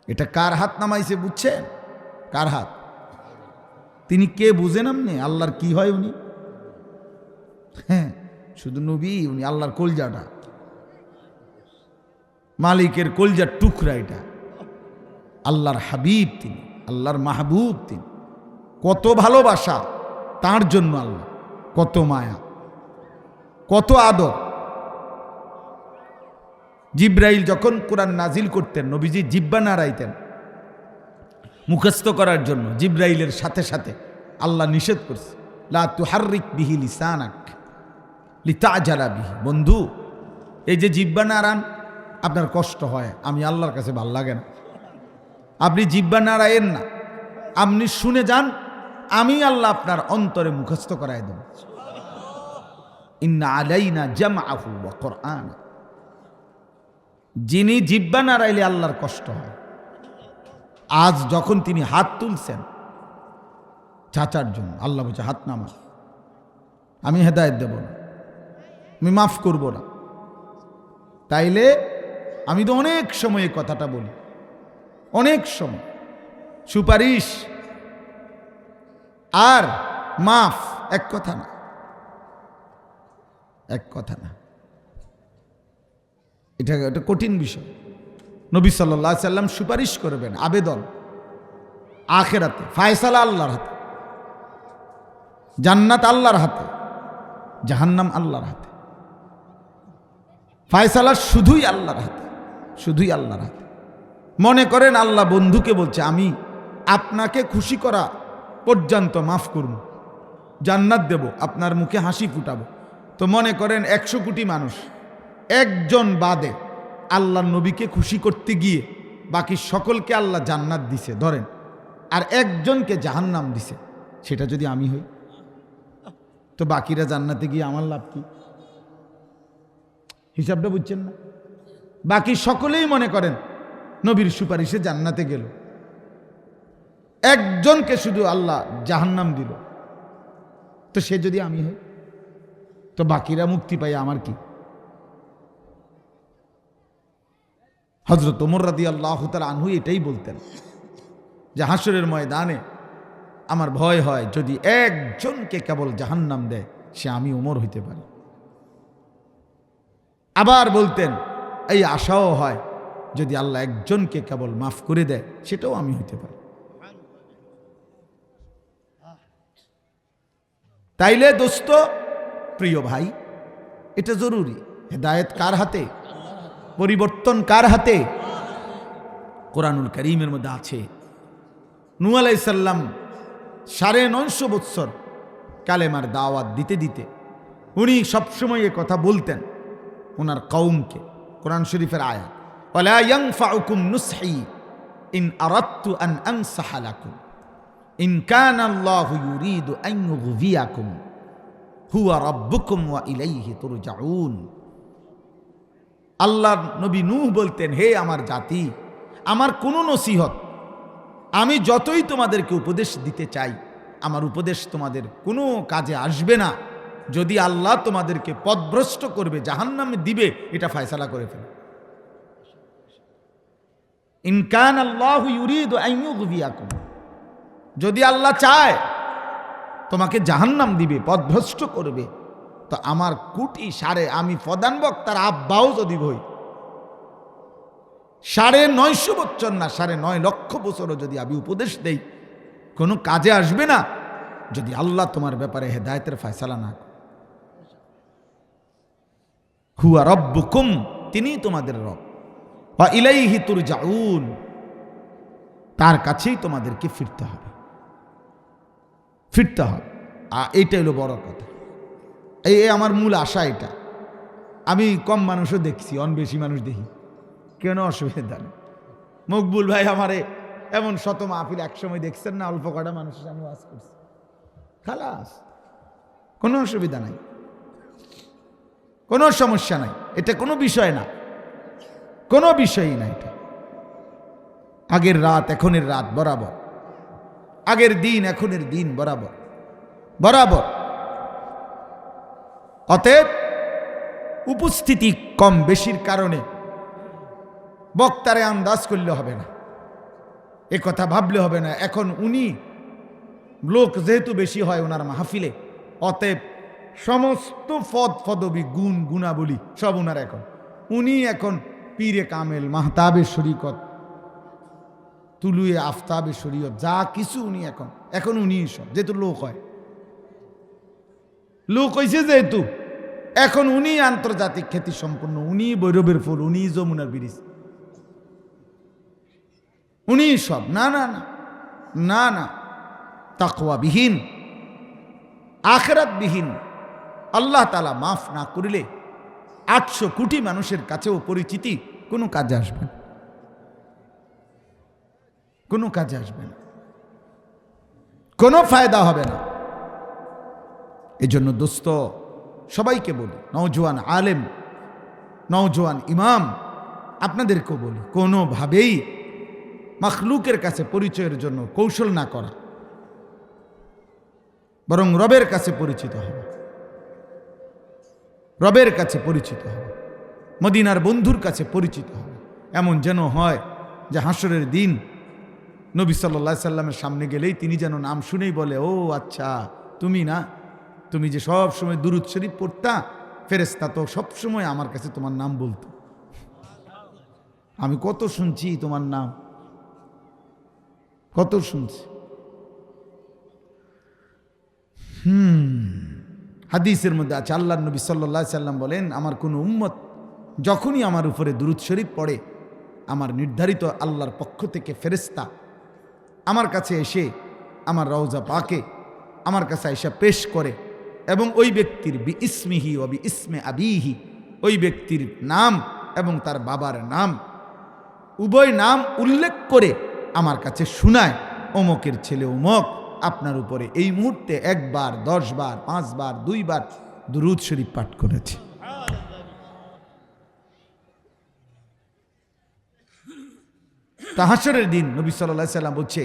এটা কার হাত নামাইছে বুঝছেন? কার হাত? তিনি কে বুঝেন আপনি? আল্লাহর কি হয় উনি? হ্যাঁ, শুধু নবী, উনি আল্লাহর কলজাটা, মালিকের কলজার টুকরা। এটা আল্লাহর হাবিব, তিনি আল্লাহর মাহবুব। তিনি কত ভালোবাসা তার জন্য, আল্লাহ কত মায়া, কত আদর। জিব্রাইল যখন কোরআন নাজিল করতেন, নবীজি জিব্বা নাড়াইতেন মুখস্থ করার জন্য। জিব্রাইলের সাথে সাথে আল্লাহ নিষেধ করছে, লা তুহাররিক বিহি লিসানাক লিতাজালা বিহি। বন্ধু, এই যে জিব্বা নাড়ান, আপনার কষ্ট হয়, আমি আল্লাহর কাছে ভাল লাগে না। আপনি জিব্বা নাড়ায়েন না, আপনি শুনে যান, আমি আল্লাহ আপনার অন্তরে মুখস্থ করায় দেব। ইন্না আলাইনা জামআহু ওয়া কুরআন। যিনি জিব্বা নাড়াইলে আল্লাহর কষ্ট হয়। আজ যখন তিনি হাত তুলছেন চাচার জন্য, আল্লাহ বলছে হাত নামা, আমি হেদায়েত দেব না, আমি মাফ করব না। তাইলে আমি তো অনেক সময় এই কথাটা বলি, অনেক সময় সুপারিশ আর মাফ এক কথা না, এক কথা না। এটা কঠিন বিষয়। নবী সাল্লাল্লাহু আলাইহি সাল্লাম সুপারিশ করবেন, আবেদন আখিরাতে, ফায়সালা আল্লাহর হাতে, জান্নাত আল্লাহর হাতে, জাহান্নাম আল্লাহর হাতে। ফায়সালা শুধুই আল্লাহর হাতে, শুধুই আল্লাহর হাতে। মনে করেন আল্লাহ বন্ধুকে বলছে, আমি আপনাকে খুশি করা পর্যন্ত মাফ করব, জান্নাত দেব, আপনার মুখে হাসি ফুটাবো। তো মনে করেন 100 কোটি মানুষ, একজন বাদে আল্লাহ নবীকে খুশি করতে গিয়ে বাকি সকলকে আল্লাহ জান্নাত দিছে ধরেন, আর একজনকে জাহান্নাম দিছে, সেটা যদি আমি হই, তো বাকিরা জান্নাতে গিয়ে আমার লাভ কি? হিসাবটা বুঝছেন না? বাকি সকলেই মনে করেন নবীর সুপারিশে জান্নাতে গেল, একজনকে শুধু আল্লাহ জাহান্নাম দিল, তো সে যদি আমি হই, তো বাকিরা মুক্তি পাই, আমার কি? হযরত ওমর রাদিয়াল্লাহু তাআলা আনহু এটাই বলতেন, যে হাসরের ময়দানে আমার ভয় হয় যদি একজনকে কেবল জাহান্নাম দেয় সে আমি ওমর হইতে পারি। আবার বলতেন এই আশাও হয় যদি আল্লাহ একজনকে কেবল মাফ করে দেয় সেটাও আমি হইতে পারি। তাইলে দোস্ত প্রিয় ভাই, এটা জরুরি। হেদায়েত কার হাতে? পরিবর্তন কার হাতে? কোরআনুল কারীমের মধ্যে আছে নূহ আলাইহিস সালাম 950 বছর কালেমার দাওয়াত দিতে দিতে উনি সবসময় এ কথা বলতেন ওনার কওমকে। কোরআন শরীফের আয়াত, ওয়ালা ইয়ানফাউকুম নুসহি ইন আরাদতু আন আনসাহা লাকুম ইন কানা আল্লাহু ইউরিদু আন ইউগভিয়াকুম হুয়া রাব্বুকুম ওয়া ইলাইহি তুরজাউন। আল্লাহর নবী নূহ বলতেন, হে আমার জাতি, আমার কোনো নসিহত, আমি যতই তোমাদেরকে উপদেশ দিতে চাই, আমার উপদেশ তোমাদের কোনো কাজে আসবে না যদি আল্লাহ তোমাদেরকে পথভ্রষ্ট করবে, জাহান্নামে দিবে, এটা ফয়সালা করে ফেলে। ইন কানা আল্লাহু ইউরিদু আন ইউগভিয়াকুম, যদি আল্লাহ চায় তোমাকে জাহান্নাম দিবে, পথভ্রষ্ট করবে, তো আমার কুটি সাড়ে, আমি প্রধান বক্তার আব্বাও যদি হই, 950 বছর না 9.5 লক্ষ বছরও যদি আমি উপদেশ দেই, কোনো কাজে আসবে না যদি আল্লাহ তোমার ব্যাপারে হেদায়েতের ফয়সালা না করে। হুয়া রব্বুকুম, তিনি তোমাদের রব, ওয়া ইলাইহি তুরজাউন, তার কাছেই তোমাদেরকে ফিরতে হবে, ফিরতে হবে। এইটা হলো বড় কথা। এই আমার মূল আশা এটা। আমি কম মানুষও দেখছি, বেশি মানুষ দেখি, কেন অসুবিধা নেই। মকবুল ভাই আমারে এমন শত মাহফিল একসময় দেখছেন না, অল্প কটা মানুষের সামনে ওয়াজ করছে, খালাস, কোনো অসুবিধা নাই, কোনো সমস্যা নাই, এটা কোনো বিষয় না, কোনো বিষয়ই না। এটা আগের রাত এখনের রাত বরাবর, আগের দিন এখনের দিন বরাবর বরাবর। অতএব উপস্থিতি কম বেশির কারণে বক্তারে আন্দাজ করলে হবে না, এ কথা ভাবলে হবে না। এখন উনি লোক যেহেতু বেশি হয় ওনার মাহফিলে, অতএব সমস্ত পদবি গুণ গুণাবলী সব ওনার। উনি এখন পীরে কামেল, মাহতাবে শরীকত, তুলুয়ে আফতাবে শরীয়ত, যা কিছু উনি এখন উনি সব, যেহেতু লোক হয়, লোক হয়েছে যেহেতু, এখন উনি আন্তর্জাতিক খ্যাতি সম্পন্ন, উনি বৈরবের ফুল, উনি যমুনার ব্রিজ, উনি সব। না না না না না, তাকওয়াবিহীন, আখিরাতবিহীন, আল্লাহ তাআলা মাফ না করিলে 800 কোটি মানুষের কাছেও পরিচিতি কোনো কাজে আসবে না, কোনো কাজে আসবে না, কোনো ফায়দা হবে না। এজন্য দোস্ত সবাইকে বলি, নওজোয়ান আলেম, নওজোয়ান ইমাম, আপনাদেরকেও বলি, কোনোভাবেই মাখলুকের কাছে পরিচয়ের জন্য কৌশল না করা, বরং রবের কাছে পরিচিত হবে, রবের কাছে পরিচিত হবে, মদিনার বন্ধুর কাছে পরিচিত হবে। এমন যেন হয় যে হাসরের দিন নবী সাল্লাল্লাহু আলাইহি সাল্লামের সামনে গেলেই তিনি যেন নাম শুনেই বলে, ও আচ্ছা তুমি না, তুমি যে সব সময় দুরূদ শরীফ পড়তা, ফেরেশতা তো সব সময় আমার কাছে তোমার নাম বলতো, আমি কত শুনছি তোমার নাম, কত শুনছি। হাদিসের মধ্যে আছে, আল্লাহর নবী সাল্লাল্লাহু আলাইহি সাল্লাম বলেন, আমার কোন উম্মত যখনই আমার উপরে দুরূদ শরীফ পড়ে, আমার নির্ধারিত আল্লাহর পক্ষ থেকে ফেরেশতা আমার কাছে এসে আমার রওজা পাকে আমার কাছে এসে পেশ করে, এবং ওই ব্যক্তির বি ইসমিহি ও বি ইসমে আবিহি, ওই ব্যক্তির নাম এবং তার বাবার নাম, উভয় নাম উল্লেখ করে আমার কাছে শোনায়, অমকের ছেলে অমক আপনার উপরে এই মুহূর্তে 1 বার, 10 বার, 5 বার, 2 বার দুরূদ শরীফ পাঠ করেছে। হাসরের দিন নবী সাল্লাল্লাহু আলাইহি সাল্লাম বলছে,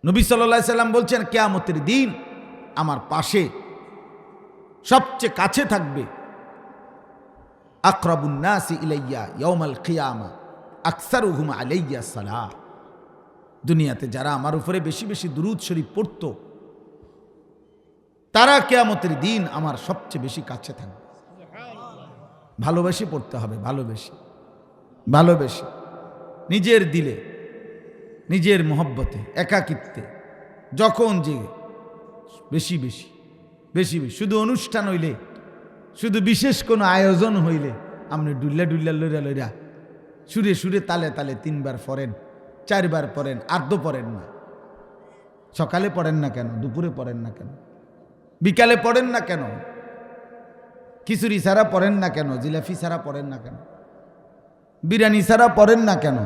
নবী সাল্লাল্লাহু আলাইহি সাল্লাম বলছেন, কিয়ামতের দিন আমার পাশে সবচেয়ে কাছে থাকবে আকরাবুন নাসি ইলাইয়া ইয়াউমাল কিয়ামা আকসারুহুম আলাইয়া সালাহ। দুনিয়াতে যারা আমার উপরে বেশি বেশি দুরূদ শরীফ পড়ত, তারা কিয়ামতের দিন আমার সবচেয়ে বেশি কাছে থাকবে। ভালোবেসে পড়তে হবে, ভালোবেসে ভালোবেসে, নিজের দিলে, নিজের মহব্বতে, একাকিত্বে, যখন যে বেশি বেশি বেশি বেশি। শুধু অনুষ্ঠান হইলে, শুধু বিশেষ কোনো আয়োজন হইলে আপনি ডুল্লা ডুল্লা লইরা লইরা সুরে সুরে তালে তালে 3 বার পড়েন, 4 বার পড়েন, আর্ধ পড়েন না। সকালে পড়েন না কেন? দুপুরে পড়েন না কেন? বিকালে পড়েন না কেন? খিচুড়ি ছাড়া পড়েন না কেন? জিলাপি ছাড়া পড়েন না কেন? বিরিয়ানি ছাড়া পড়েন না কেন?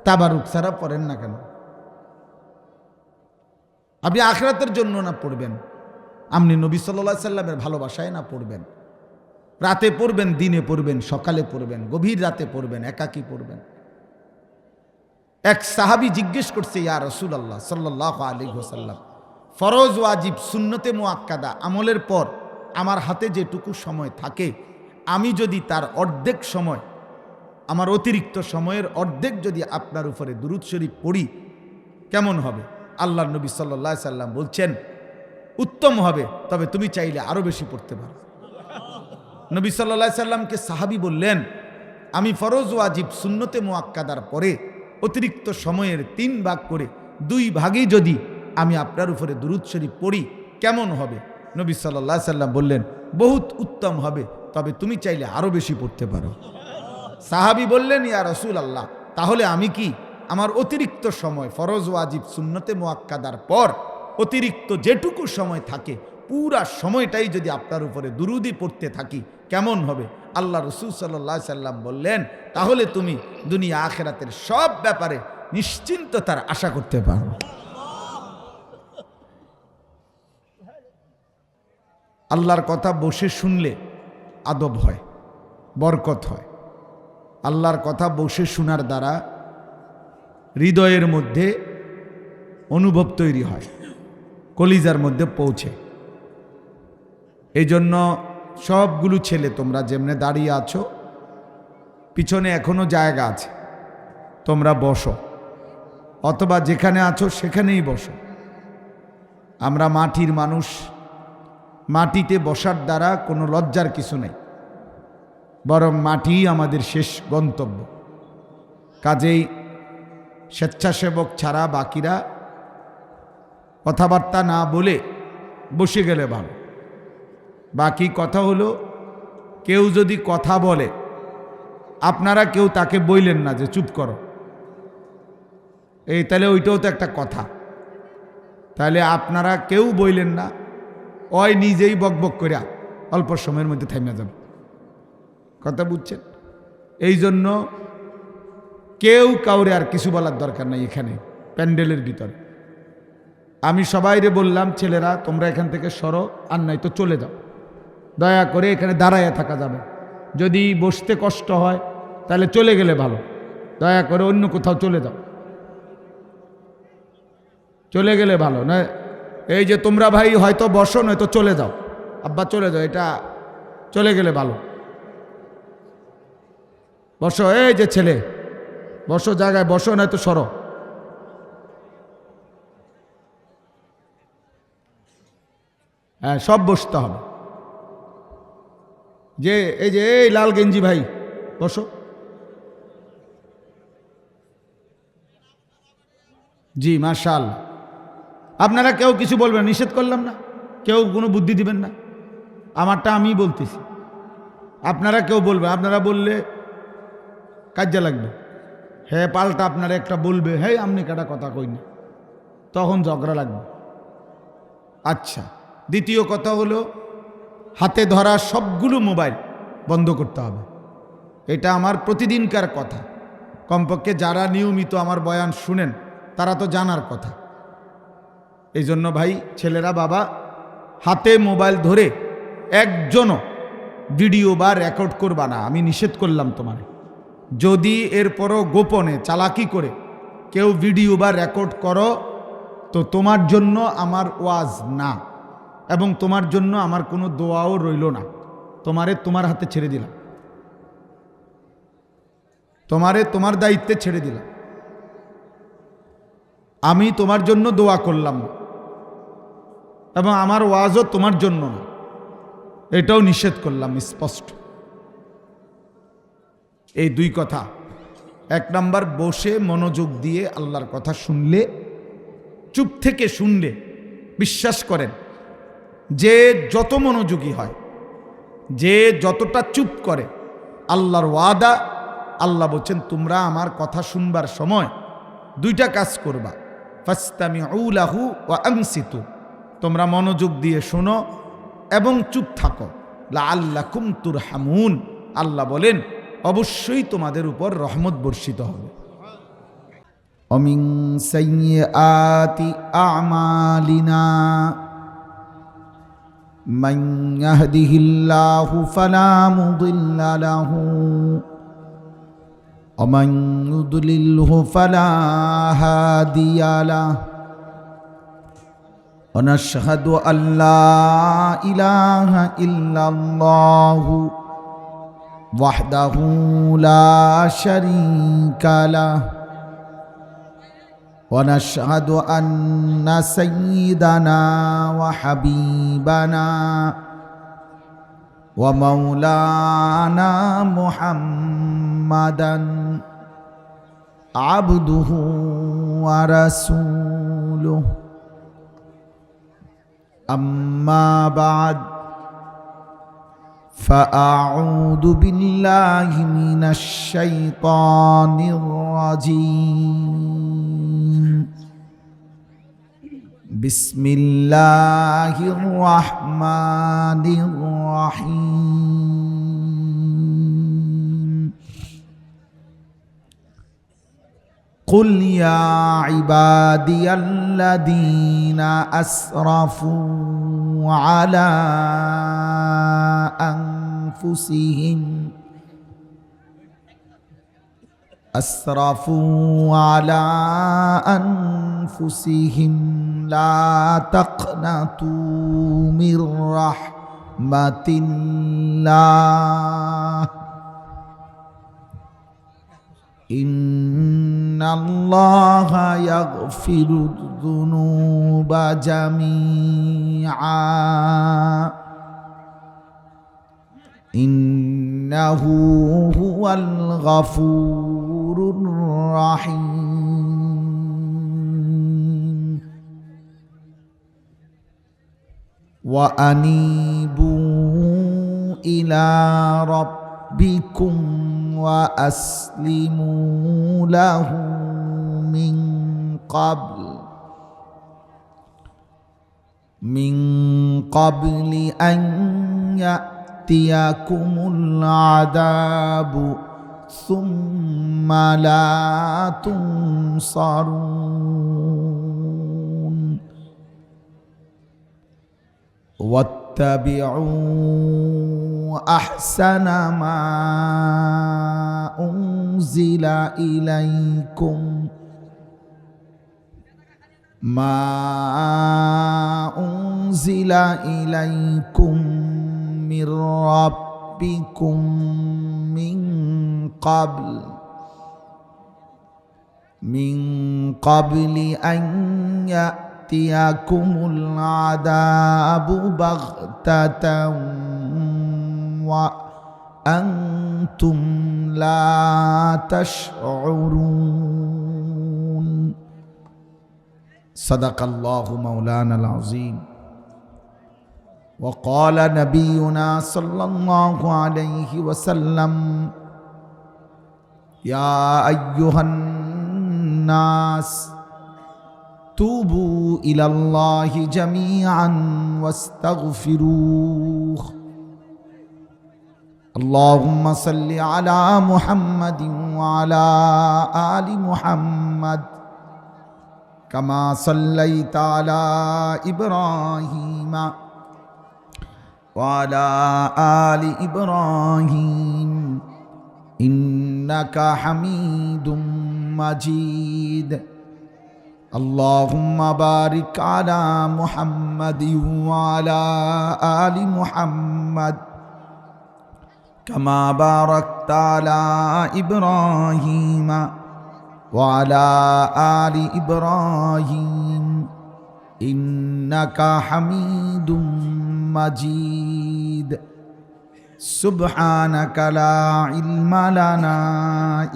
তাবারুক ছাড়া পড়েন না কেন? আপনি আখিরাতের জন্য না পড়বেন, আপনি নবী সাল্লাল্লাহু আলাইহি সাল্লামের ভালোবাসায় না পড়বেন। রাতে পড়বেন, দিনে পড়বেন, সকালে পড়বেন, গভীর রাতে পড়বেন, একাকী পড়বেন। এক সাহাবী জিজ্ঞেস করছে, ইয়া রাসূলুল্লাহ সাল্লাল্লাহু আলাইহি ওয়াসাল্লাম, ফরজ ওয়াজিব সুন্নতে মুআক্কাদা আমলের পর আমার হাতে যেটুকু সময় থাকে, আমি যদি তার অর্ধেক সময়, আমার অতিরিক্ত সময়ের অর্ধেক যদি আপনার উপরে দুরূদ শরীফ পড়ি কেমন হবে? আল্লাহর নবী সাল্লাল্লাহু আলাইহি সাল্লাম বলছেন, উত্তম হবে, তবে তুমি চাইলে আরো বেশি পড়তে পারো। নবী সাল্লাল্লাহু আলাইহি সাল্লামকে সাহাবী বললেন, আমি ফরজ ওয়াজিব সুন্নতে মুআক্কাদার পরে অতিরিক্ত সময়ের 3 ভাগ করে 2 ভাগেই যদি আমি আপনার উপরে দুরূদ শরীফ পড়ি কেমন হবে? নবী সাল্লাল্লাহু আলাইহি সাল্লাম বললেন, বহুত উত্তম হবে, তবে তুমি চাইলে আরো বেশি পড়তে পারো। সাহাবী বললেন, ইয়া রাসূলুল্লাহ, তাহলে আমি কি আমার অতিরিক্ত সময় ফরজ ওয়াজিব সুন্নতে মুআক্কাদার পর অতিরিক্ত যেটুকু সময় থাকে পুরা সময়টাই যদি আপনার উপরে দুরূদই পড়তে থাকি কেমন হবে? আল্লাহ রাসূল সাল্লাল্লাহু আলাইহি সাল্লাম বললেন, তাহলে তুমি দুনিয়া আখিরাতের সব ব্যাপারে নিশ্চিন্ততার আশা করতে পারো। আল্লাহর কথা বসে শুনলে আদব হয়, বরকত হয়। আল্লাহর কথা বসে শোনার দ্বারা হৃদয়ের মধ্যে অনুভব তৈরি হয়, কলিজার মধ্যে পৌঁছে। এই জন্য সবগুলো ছেলে, তোমরা যেমনে দাঁড়িয়ে আছো, পিছনে এখনো জায়গা আছে, তোমরা বসো, অথবা যেখানে আছো সেখানেই বসো। আমরা মাটির মানুষ, মাটিতে বসার দ্বারা কোনো লজ্জার কিছু নেই, বরং মাটি আমাদের শেষ গন্তব্য। কাজেই স্বেচ্ছাসেবক ছাড়া বাকিরা কথাবার্তা না বলে বসে গেলে ভালো। বাকি কথা হলো, কেউ যদি কথা বলে আপনারা কেউ তাকে বললেন না যে চুপ করো, এই তাহলে ওইটাও তো একটা কথা। তাহলে আপনারা কেউ বললেন না, ওই নিজেই বকবক করে অল্প সময়ের মধ্যে থাইমা যাবে। কথা বুঝছেন? এই জন্য কেউ কাউরে আর কিছু বলার দরকার নাই। এখানে প্যান্ডেলের ভিতরে আমি সবাইরে বললাম, ছেলেরা তোমরা এখান থেকে সরো, আর নাই তো চলে যাও, দয়া করে এখানে দাঁড়াইয়া থাকা যাবে। যদি বসতে কষ্ট হয় তাহলে চলে গেলে ভালো, দয়া করে অন্য কোথাও চলে যাও, চলে গেলে ভালো। না এই যে তোমরা ভাই হয়তো বসো, নয়তো চলে যাও, আব্বা চলে যাও, এটা চলে গেলে ভালো। বসো, এই যে ছেলে বসো, জায়গায় বসো, নয়তো সরো। হ্যাঁ, সব বসতে হবে। যে এই যে এই লাল গেঞ্জি ভাই বসো। জি মাশাআল্লাহ। আপনারা কেউ কিছু বলবেন, নিষেধ করলাম না, কেউ কোনো বুদ্ধি দিবেন না, আমারটা আমি বলতেছি, আপনারা কেউ বলবেন। আপনারা বললে কাজে লাগবে। হ্যাঁ, পাল্টা আপনারা একটা বলবে, হ্যাঁ আপনি কাটা কথা কইনি, তখন ঝগড়া লাগবে। আচ্ছা, দ্বিতীয় কথা হলো, হাতে ধরা সবগুলো মোবাইল বন্ধ করতে হবে। এটা আমার প্রতিদিনকার কথা। কমপক্ষে যারা নিয়মিত আমার বয়ান শুনেন তারা তো জানার কথা। এই জন্য ভাই, ছেলেরা, বাবা, হাতে মোবাইল ধরে একজনও ভিডিও বা রেকর্ড করবা না, আমি নিষেধ করলাম তোমার। যদি এরপরও গোপনে চালাকি করে কেউ ভিডিও বা রেকর্ড করো, তো তোমার জন্য আমার ওয়াজ না, এবং তোমার জন্য আমার কোনো দোয়াও রইল না। তোমারে তোমার হাতে ছেড়ে দিলাম, তোমারে তোমার দায়িত্বে ছেড়ে দিলাম। আমি তোমার জন্য দোয়া করলাম না এবং আমার ওয়াজও তোমার জন্য না, এটাও নিষেধ করলাম স্পষ্ট। এই দুই কথা। এক নাম্বার, বসে মনোযোগ দিয়ে আল্লাহর কথা শুনলে, চুপ থেকে শুনলে, বিশ্বাস করেন যে যত মনোযোগী হয়, যে যতটা চুপ করে, আল্লাহর ওয়াদা, আল্লাহ বলছেন তোমরা আমার কথা শুনবার সময় দুইটা কাজ করবা, ফাস্তামিউ লাহু ওয়া আনসিতু, তোমরা মনোযোগ দিয়ে শোনো এবং চুপ থাকো, লাআল্লাকুম তুরহামুন, আল্লাহ বলেন অবশ্যই তোমাদের উপর রহমত বর্ষিত হবে। অমিন সাইয়্যাতি আমালিনা মান ইয়াহদিহিল্লাহু ফালা মুদিল্লা লাহু ওয়া মান ইউদ্লিলহু ফালা হাদিয়া লাহু ওয়া নাশহাদু আল্লা ইলাহা ইল্লাল্লাহু ওয়াহদাহু লা শারীকা লাহু ওয়া নাশহাদু আন্না সাইয়্যিদানা ওয়া হাবিবানা ওয়া মাওলানা মুহাম্মাদান আবদুহু ওয়া রাসূলুহু আম্মা বা'দ فأعوذ بالله من الشيطان الرجيم بسم الله الرحمن الرحيم قل يا عبادي الذين أسرفوا على أنفسهم لا تقنطوا من رحمة الله إن الله يغفر الذنوب جميعا إنه هو الغفور الرحيم وأنيبوا إلى ربكم وأسلموا له من قبل أن يأتيكم العذاب ثم لا تنصرون واتبعوا أحسن ما أنزل إليكم من ربكم من قبل أن يأتيكم العذاب بغتة وأنتم لا تشعرون صدق الله مولانا العظيم وقال نبينا صلى الله عليه وسلم يا أيها الناس توبوا إلى الله جميعا واستغفروه اللهم صل على محمد وعلى آل محمد كما صليت على إبراهيم وعلى آل إبراهيم إنك حميد مجيد اللهم بارك على محمد وعلى آل محمد كما باركت على إبراهيم وعلى آل إبراهيم إنك حميد مجيد سبحانك لا علم لنا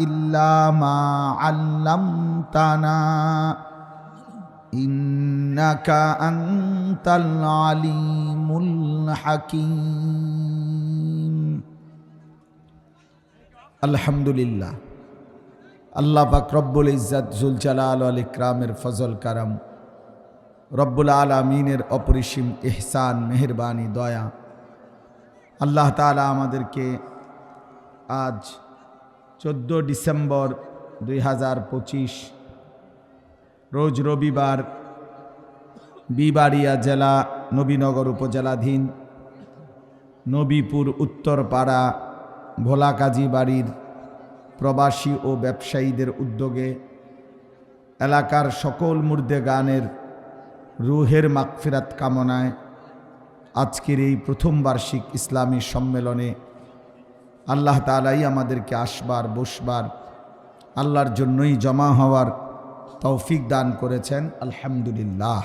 إلا ما علمتنا إنك أنت العليم الحكيم الحمد لله আল্লাহ পাক রব্বুল ইজ্জত জুল জালাল ওয়াল ইকরামের ফজল কারাম, রব্বুল আলামিনের অপরিসীম ইহসান মেহেরবানি দয়া, আল্লাহ তাআলা আমাদেরকে আজ 14 ডিসেম্বর 2025 রোজ রবিবার বিবাড়িয়া জেলা নবীনগর উপজেলাধীন নবীপুর উত্তরপাড়া ভোলাকাজী বাড়ির প্রবাসী ও ব্যবসায়ীদের উদ্যোগে এলাকার সকল মুর্দে গানের রুহের মাগফিরাত কামনায় আজকের এই প্রথম বার্ষিক ইসলামী সম্মেলনে আল্লাহ তাআলাই আমাদেরকে আসবার বসবার আল্লাহর জন্যই জমা হওয়ার তৌফিক দান করেছেন। আলহামদুলিল্লাহ।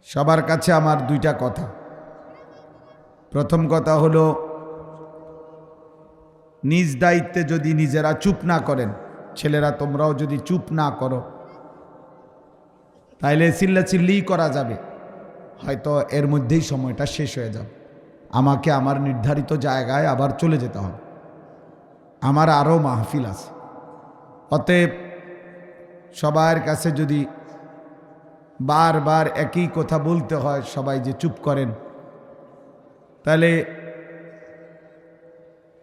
সবার কাছে আমার দুইটা কথা। প্রথম কথা হলো, নিজ দায়িত্বে যদি নিজেরা চুপ না করেন, ছেলেরা তোমরাও যদি চুপ না করো, তাইলে চিল্লাচিল্লি করা যাবে, হয়তো এর মধ্যেই সময়টা শেষ হয়ে যাবে। আমাকে আমার নির্ধারিত জায়গায় আবার চলে যেতে হবে, আমার আরও মাহফিল আছে। অতএব সবার কাছে যদি বারবার একই কথা বলতে হয়, সবাই যে চুপ করেন, তাহলে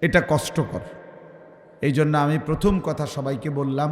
এটা কষ্টকর। এই জন্য আমি প্রথম কথা সবাইকে বললাম,